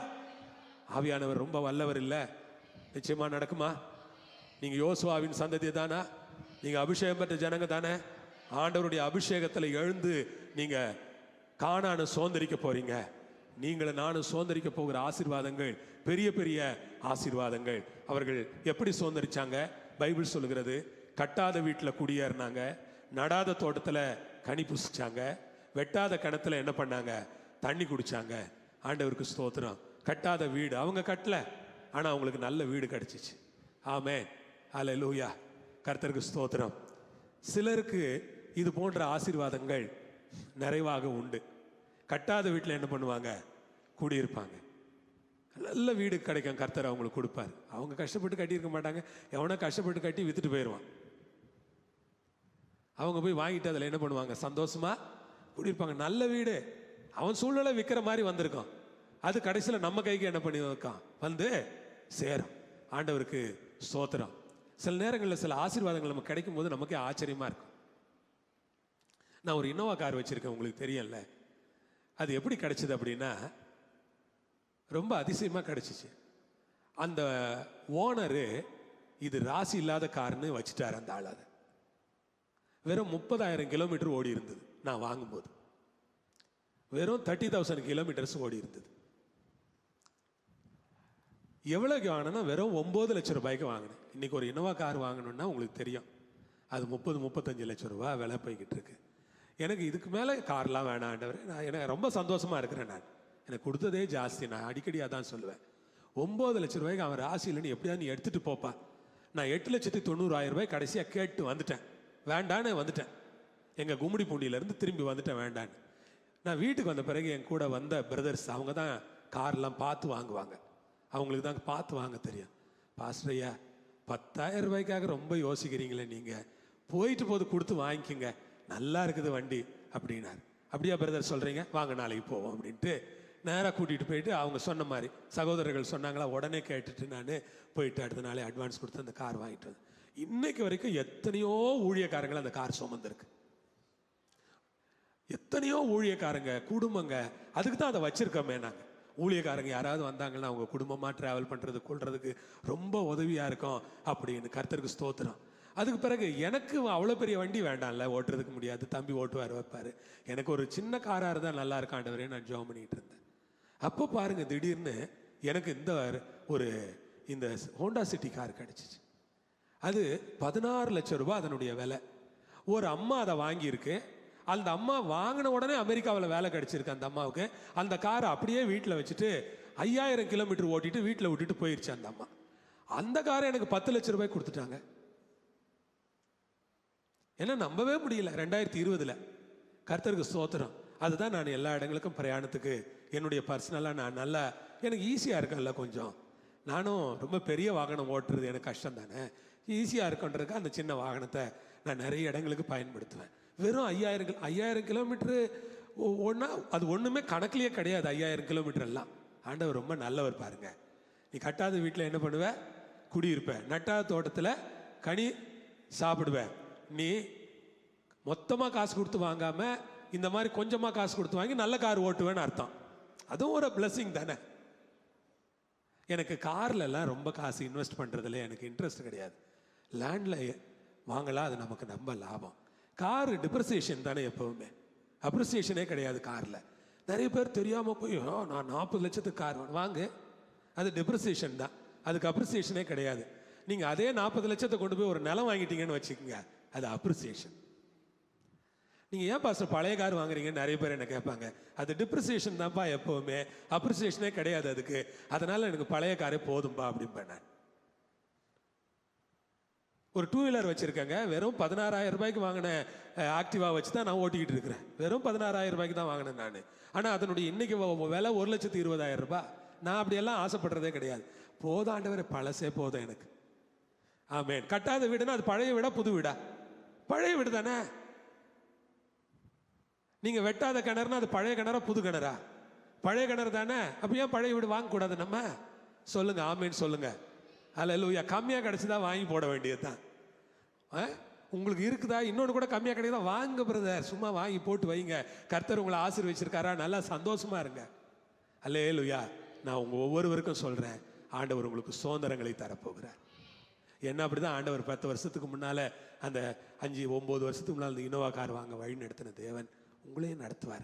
ஆவியானவர் ரொம்ப வல்லவர் இல்ல? நிச்சயமா நடக்குமா? நீங்க யோசுவாவின் சந்ததி தானா? நீங்க அபிஷேகம் பெற்ற ஜனங்க தானே? ஆண்டவருடைய அபிஷேகத்தில் எழுந்து நீங்க கானானை சுதந்திரிக்க போறீங்க. நீங்களும் நானும் சுதந்திரிக்க போகிற ஆசீர்வாதங்கள் பெரிய பெரிய ஆசீர்வாதங்கள். அவர்கள் எப்படி சுதந்திரிச்சாங்க? பைபிள் சொல்லுகிறது, கட்டாத வீட்டில் குடியேறினாங்க, நடாத தோட்டத்தில் கனி புசிச்சாங்க, வெட்டாத கிணத்துல என்ன பண்ணாங்க? தண்ணி குடிச்சாங்க. ஆண்டவருக்கு ஸ்தோத்திரம். கட்டாத வீடு அவங்க கட்டல, ஆனால் அவங்களுக்கு நல்ல வீடு கிடைச்சிச்சு. ஆமென், அல்லேலூயா. கர்த்தருக்கு ஸ்தோத்திரம். சிலருக்கு இது போன்ற ஆசீர்வாதங்கள் நிறைவாக உண்டு. கட்டாத வீட்டில் என்ன பண்ணுவாங்க? குடியிருப்பாங்க. நல்ல வீடு கிடைக்கும், கர்த்தர் அவங்களுக்கு கொடுப்பார். அவங்க கஷ்டப்பட்டு கட்டியிருக்க மாட்டாங்க, எவனோ கஷ்டப்பட்டு கட்டி வித்துட்டு போயிடுவான். அவங்க போய் வாங்கிட்டு அதில் என்ன பண்ணுவாங்க? சந்தோஷமா குடியிருப்பாங்க. நல்ல வீடு, அவன் சூழ்நிலை விற்கிற மாதிரி வந்திருக்கான், அது கடைசியில் நம்ம கைக்கு என்ன பண்ணி வைக்கான்? வந்து சேரும். ஆண்டவருக்கு ஸ்தோத்திரம். சில நேரங்களில் சில ஆசீர்வாதங்கள் நமக்கு கிடைக்கும் போது நமக்கே ஆச்சரியமா இருக்கும். நான் ஒரு இன்னோவா கார் வச்சிருக்கேன், உங்களுக்கு தெரியல. அது எப்படி கிடைச்சது அப்படின்னா, ரொம்ப அதிசயமா கிடைச்சிச்சு. அந்த ஓனரு இது ராசி இல்லாத கார்னு வச்சுட்டார் அந்த ஆள். அது வெறும் 30,000 கிலோமீட்டர் ஓடி இருந்தது. நான் வாங்கும்போது வெறும் 30,000 கிலோமீட்டர்ஸ் ஓடி இருந்தது. எவ்வளோக்கு வாங்கினா வெறும் 9 லட்சம் ரூபாய்க்கு வாங்கினேன். இன்னைக்கு ஒரு இன்னோவா கார் வாங்கணும்னா உங்களுக்கு தெரியும், அது 30-35 லட்சம் ரூபாய் விலை போய்கிட்டு இருக்கு. எனக்கு இதுக்கு மேலே கார்லாம் வேணாண்டவர். நான் எனக்கு ரொம்ப சந்தோஷமா இருக்கிறேன். நான் எனக்கு கொடுத்ததே ஜாஸ்தி. நான் அடிக்கடி அதான் சொல்லுவேன், 9 லட்சம் ரூபாய்க்கு அவன் ராசி இல்லைன்னு எப்படியா நீ எடுத்துட்டு போப்பா. நான் 8,90,000 ரூபாய் கடைசியாக கேட்டு வந்துட்டேன். வேண்டான்னு வந்துட்டேன். எங்கள் கும்மிடி பூண்டியிலேருந்து திரும்பி வந்துட்டேன் வேண்டான்னு. நான் வீட்டுக்கு வந்த பிறகு என் கூட வந்த பிரதர்ஸ் அவங்க தான் கார்லாம் பார்த்து வாங்குவாங்க. அவங்களுக்கு தான் பார்த்து வாங்க தெரியும். பாஸ்டர் ஐயா, 10,000 ரூபாய்க்காக ரொம்ப யோசிக்கிறீங்களே, நீங்கள் போயிட்டு போது கொடுத்து வாங்கிக்கோங்க, நல்லா இருக்குது வண்டி அப்படின்னாரு. அப்படியா பிரதர் சொல்கிறீங்க? வாங்க நாளைக்கு போவோம் அப்படின்ட்டு நேராக கூட்டிகிட்டு போயிட்டு அவங்க சொன்ன மாதிரி சகோதரர்கள் சொன்னாங்களா, உடனே கேட்டுட்டு நான் போயிட்டு அடுத்த நாளே அட்வான்ஸ் கொடுத்து அந்த கார் வாங்கிட்டு வந்து இன்னைக்கு வரைக்கும் எத்தனையோ ஊழியக்காரங்களை அந்த கார் சுமந்துருக்கு. எத்தனையோ ஊழியக்காரங்க குடும்பங்க அதுக்கு தான் அதை வச்சிருக்கோமே. நாங்கள் ஊழியக்காரங்க யாராவது வந்தாங்கன்னா அவங்க குடும்பமாக ட்ராவல் பண்ணுறது கொள்றதுக்கு ரொம்ப உதவியாக இருக்கும் அப்படின்னு. கர்த்தருக்கு ஸ்தோத்திரம். அதுக்கு பிறகு எனக்கு அவ்வளோ பெரிய வண்டி வேண்டாம்ல, ஓட்டுறதுக்கு முடியாது, தம்பி ஓட்டுவார் வைப்பார். எனக்கு ஒரு சின்ன காராக இருந்தால் நல்லா இருக்காண்டவரே நான் ஜெபம் பண்ணிகிட்டு இருந்தேன். அப்போ பாருங்க, திடீர்னு எனக்கு இந்த ஹோண்டா சிட்டி கார் கிடச்சிச்சு. அது 16 லட்சம் ரூபாய் அதனுடைய விலை. ஒரு அம்மா அதை வாங்கியிருக்கு. அந்த அம்மா வாங்கின உடனே அமெரிக்காவில் வேலை கிடைச்சிருக்கு அந்த அம்மாவுக்கு. அந்த காரை அப்படியே வீட்டில் வச்சுட்டு 5000 கிலோமீட்டர் ஓட்டிட்டு வீட்டில் விட்டுட்டு போயிடுச்சு அந்த அம்மா. அந்த காரை எனக்கு 10 லட்சம் ரூபாய் கொடுத்துட்டாங்க. ஏன்னா நம்பவே முடியல. 2020 கர்த்தருக்கு ஸ்தோத்திரம். அதுதான் நான் எல்லா இடங்களுக்கும் பிரயாணத்துக்கு என்னுடைய பர்சனலாக நான் நல்லா எனக்கு ஈஸியாக இருக்கேன்ல கொஞ்சம். நானும் ரொம்ப பெரிய வாகனம் ஓட்டுறது எனக்கு கஷ்டம் தானே. ஈஸியாக இருக்குன்றதுக்கு அந்த சின்ன வாகனத்தை நான் நிறைய இடங்களுக்கு பயன்படுத்துவேன். வெறும் 5000 கிலோமீட்டரு ஒன்றா அது ஒன்றுமே கணக்குலேயே கிடையாது. 5000 கிலோமீட்டர் எல்லாம் ஆண்டவர் ரொம்ப நல்லவர் பாருங்க. நீ கட்டாத வீட்டில் என்ன பண்ணுவ? குடியிருப்ப. நட்டாத தோட்டத்தில் கனி சாப்பிடுவ. நீ மொத்தமாக காசு கொடுத்து வாங்காமல் இந்த மாதிரி கொஞ்சமாக காசு கொடுத்து வாங்கி நல்ல கார் ஓட்டுவேன்னு அர்த்தம். அதுவும் ஒரு பிளஸிங் தானே. எனக்கு கார்லலாம் ரொம்ப காசு இன்வெஸ்ட் பண்ணுறதுல எனக்கு இன்ட்ரெஸ்ட் கிடையாது. லேண்டில் வாங்கலாம், அது நமக்கு ரொம்ப லாபம். கார் டிப்ரிசியேஷன் தானே எப்போவுமே, அப்ரிசியேஷனே கிடையாது காரில். நிறைய பேர் தெரியாமல் போய் நான் 40 லட்சத்துக்கு கார் வாங்க, அது டிப்ரிசியேஷன் தான், அதுக்கு அப்ரிசியேஷனே கிடையாது. நீங்கள் அதே 40 லட்சத்தை கொண்டு போய் ஒரு நிலம் வாங்கிட்டீங்கன்னு வச்சுக்கோங்க, அது அப்ரிசியேஷன். நீங்கள் ஏன் பாஸ்டர் பழைய கார் வாங்குறீங்கன்னு நிறைய பேர் என்ன கேட்பாங்க. அது டிப்ரிசியேஷன் தான்ப்பா எப்போவுமே, அப்ரிசியேஷனே கிடையாது அதுக்கு. அதனால் எனக்கு பழைய காரே போதும்பா அப்படின்பேன் நான். ஒரு 2 வீலர் வச்சுருக்கேங்க, வெறும் 16,000 ரூபாய்க்கு வாங்கின ஆக்டிவா வச்சு தான் நான் ஓட்டிக்கிட்டு இருக்கிறேன். வெறும் 16,000 ரூபாய்க்கு தான் வாங்கினேன் நான். ஆனால் அதனுடைய இன்னைக்கு விலை 1,20,000 ரூபாய். நான் அப்படியெல்லாம் ஆசைப்படுறதே கிடையாது. போதாண்டவர் பழசே போதும் எனக்கு. ஆமேன். கட்டாத வீடுனா அது பழைய வீடா புது வீடா? பழைய வீடு தானே. நீங்க வெட்டாத கிணறுனா அது பழைய கிணறா புது கிணறா? பழைய கிணறு தானே. அப்ப ஏன் பழைய வீடு வாங்கக்கூடாது நம்ம? சொல்லுங்க, ஆமேன்னு சொல்லுங்க. அல்லேலூயா. கம்மியாக கிடைச்சதா வாங்கி போட வேண்டியது தான். உங்களுக்கு இருக்குதா? இன்னொன்று கூட கம்மியாக கிடைக்குதா? வாங்க பிரதர், சும்மா வாங்கி போட்டு வைங்க. கர்த்தர் உங்களை ஆசீர்வதிச்சிருக்காரா? நல்லா சந்தோஷமா இருங்க. அல்லேலூயா. நான் உங்க ஒவ்வொருவருக்கும் சொல்றேன், ஆண்டவர் உங்களுக்கு சுதந்திரங்களை தரப்போகிறார். என்ன அப்படிதான் ஆண்டவர் 10 வருஷத்துக்கு முன்னால அந்த 5-9 வருஷத்துக்கு முன்னால் அந்த இனோவா கார் வாங்க வழி நடத்தின தேவன் உங்களையும் நடத்துவார்,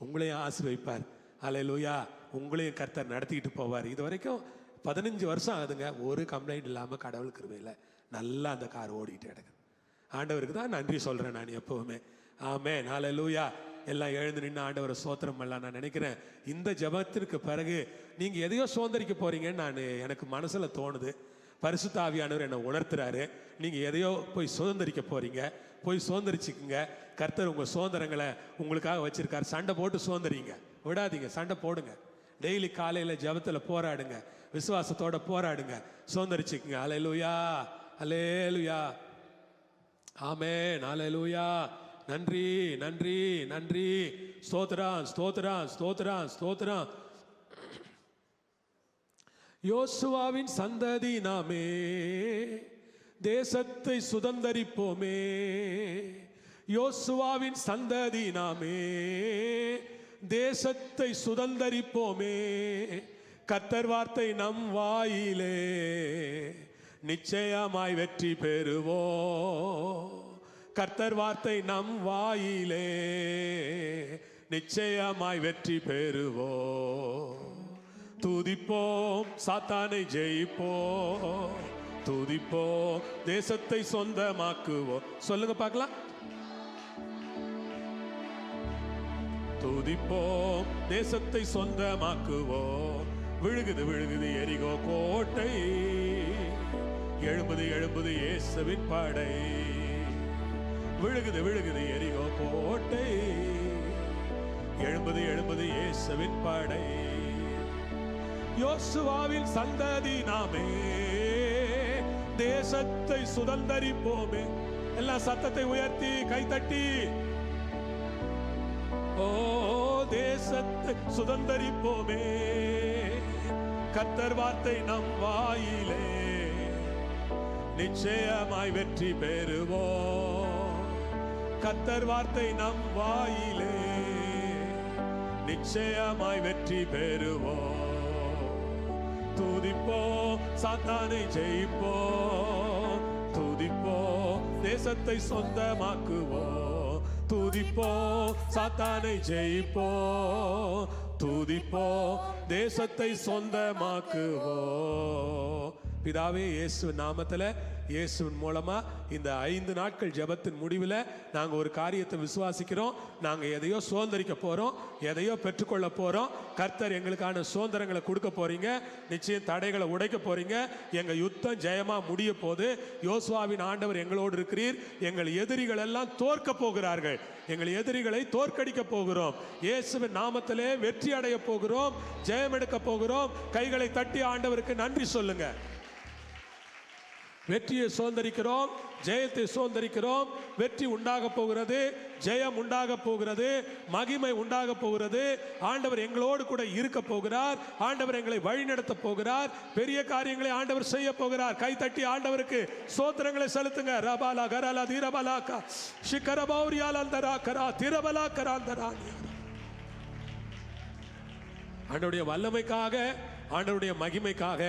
உங்களையும் ஆசீர்வதிப்பார். அல்லேலூயா. உங்களையும் கர்த்தர் நடத்திக்கிட்டு போவார். இது வரைக்கும் 15 வருஷம் ஆகுதுங்க, ஒரு கம்ப்ளைண்ட் இல்லாமல் கடவுள் கிருபையில் நல்லா அந்த கார் ஓடிட்டு கிடக்குது. ஆண்டவருக்கு தான் நன்றி சொல்கிறேன் நான் எப்போவுமே. ஆமென். ஹல்லேலூயா. எல்லாம் எழுந்து நின்று ஆண்டவரை ஸ்தோத்திரம் பண்ணலாம். நான் நினைக்கிறேன் இந்த ஜெபத்திற்கு பிறகு நீங்கள் எதையோ சுதந்திரிக்க போகிறீங்கன்னு எனக்கு மனசில் தோணுது. பரிசுத்த ஆவியானவர் என்னை உணர்த்துறாரு. நீங்கள் எதையோ போய் சுதந்திரிக்க போகிறீங்க, போய் சுதந்திரிச்சுக்குங்க. கர்த்தர் உங்கள் சுதந்திரங்களை உங்களுக்காக வச்சிருக்காரு. சண்டை போட்டு சுதந்திரிங்க, விடாதீங்க, சண்டை போடுங்க. டெய்லி காலையில் ஜெபத்தில் போராடுங்க, விசுவாசத்தோட போராடுங்க, சுதந்திரிச்சுக்குங்க. அல்லேலூயா, அல்லேலூயா, ஆமென், அல்லேலூயா. நன்றி, நன்றி, நன்றி. ஸ்தோத்திரம், ஸ்தோத்திரம், ஸ்தோத்திரம், ஸ்தோத்திரம். யோசுவாவின் சந்ததி நாமே, தேசத்தை சுதந்தரிப்போமே. யோசுவாவின் சந்ததி நாமே, தேசத்தை சுதந்தரிப்போமே. கர்த்தர் வார்த்தை நம் வாயிலே, நிச்சயமாய் வெற்றி பெறுவோம். கர்த்தர் வார்த்தை நம் வாயிலே, நிச்சயமாய் வெற்றி பெறுவோம். துதிப்போம், சாத்தானை ஜெயிப்போம். துதிப்போம், தேசத்தை சொந்தமாக்குவோம். சொல்லுங்க பார்க்கலாம். துதிப்போம், தேசத்தை சொந்தமாக்குவோம். விழுகுது விழுகுது எரிகோ கோட்டை, எழும்புது எழும்புது இயேசுவின் படை. விழுகுது விழுகுது எரிகோ கோட்டை, எழும்புது எழும்புது இயேசுவின் படை. யோசுவாவின் சந்ததி நாமே, தேசத்தை சுதந்தரிப்போமே. எல்லாம் சத்தத்தை உயர்த்தி கைத்தட்டி ஓ தேசத்தை சுதந்தரிப்போமே, கர்த்தர் வார்த்தை நம் வாயிலே, நிச்சயமாய் வெற்றி பெறுவோம். கர்த்தர் வார்த்தை நம் வாயிலே, நிச்சயமாய் வெற்றி பெறுவோம். துதிப்போம், சாத்தானை ஜெயிப்போம். துதிப்போம், தேசத்தை சொந்தமாக்குவோம். துதிப்போம், சாத்தானை ஜெயிப்போம். துதிப்போம், தேசத்தை சொந்தமாக்குவோம். பிதாவே, இயேசுவின் நாமத்தில், இயேசுவின் மூலமா இந்த 5 நாட்கள் ஜெபத்தின் முடிவில் நாங்கள் ஒரு காரியத்தை விசுவாசிக்கிறோம். நாங்கள் எதையோ சுதந்திரிக்க போகிறோம், எதையோ பெற்றுக்கொள்ள போகிறோம். கர்த்தர் எங்களுக்கான சுதந்திரங்களை கொடுக்க போறீங்க. நிச்சயம் தடைகளை உடைக்க போறீங்க. எங்கள் யுத்தம் ஜெயமாக முடிய போது. யோசுவாவின் ஆண்டவர் எங்களோடு இருக்கிறீர். எங்கள் எதிரிகள் எல்லாம் தோற்க போகிறார்கள். எங்கள் எதிரிகளை தோற்கடிக்க போகிறோம். இயேசுவின் நாமத்திலே வெற்றி அடைய போகிறோம். ஜெயம் எடுக்க போகிறோம். கைகளை தட்டி ஆண்டவருக்கு நன்றி சொல்லுங்க. வெற்றியை சுதந்திரிக்கிறோம், ஜெயத்தை சுதந்திரிக்கிறோம். வெற்றி உண்டாக போகிறது, ஜெயம் உண்டாக போகிறது, மகிமை உண்டாக போகிறது. ஆண்டவர் எங்களோடு கூட இருக்க போகிறார். ஆண்டவர் எங்களை வழிநடத்த போகிறார். பெரிய காரியங்களை ஆண்டவர் செய்ய போகிறார். கை தட்டி ஆண்டவருக்கு ஸ்தோத்திரங்களை செலுத்துங்க. ரபாலா கராலா தீரபலாக்கா ஷிகரபௌரியாலந்தரா கரா திரபலா கராந்தரானியா. ஆண்டவருடைய வல்லமைக்காக, ஆண்டவருடைய மகிமைக்காக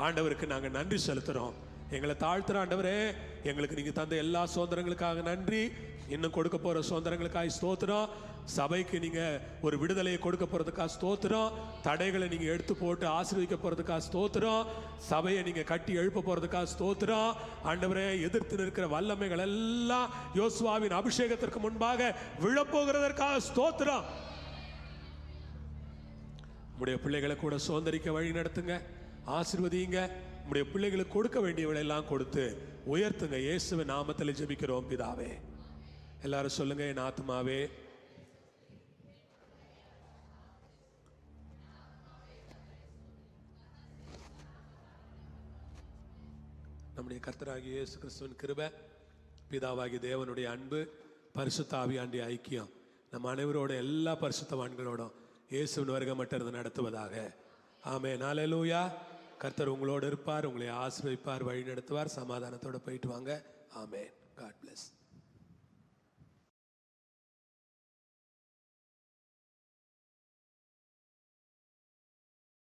ஆண்டவருக்கு நாங்கள் நன்றி செலுத்துறோம். எங்களை தாழ்த்துற ஆண்டவரே, எங்களுக்கு நீங்க தந்த எல்லா சுதந்திரங்களுக்காக நன்றி. இன்னும் கொடுக்க போற சுதந்திரங்களுக்காக ஸ்தோத்திரம். சபைக்கு நீங்க ஒரு விடுதலையை கொடுக்க போறதுக்காக ஸ்தோத்திரம். தடைகளை நீங்க எடுத்து போட்டு ஆசீர்வதிக்க போறதுக்காக ஸ்தோத்திரம். சபையை நீங்க கட்டி எழுப்ப போறதுக்காக ஸ்தோத்திரம். ஆண்டவரே, எதிர்த்து நிற்கிற வல்லமைகள் எல்லாம் யோசுவாவின் அபிஷேகத்திற்கு முன்பாக விழப்போகிறதற்காக ஸ்தோத்திரம். உடைய பிள்ளைகளை கூட சுதந்திரிக்க வழி நடத்துங்க, ஆசீர்வதிங்க. உடைய பிள்ளைகளுக்கு கொடுக்க வேண்டியவளை எல்லாம் கொடுத்து உயர்த்துங்க. இயேசுவின் நாமத்தில் ஜெபிக்கிறோம் பிதாவே. எல்லாரும் சொல்லுங்க, என் ஆத்துமாவே நம்முடைய கர்த்தராகிய இயேசு கிறிஸ்துவின் கிருபை, பிதாவாகிய தேவனுடைய அன்பு, பரிசுத்த ஆவியானுடைய ஐக்கியம் நம்ம அனைவரோட எல்லா பரிசுத்தவான்களோடும் இயேசுவின் வருகை மட்டும் நடத்துவதாக. ஆமென். ஹல்லேலூயா. கர்த்தர் உங்களோடு இருப்பார், உங்களை ஆசீர்வதிப்பார், வழி நடத்துவார். சமாதானத்தோட போயிட்டு வாங்க. ஆமென். God plus.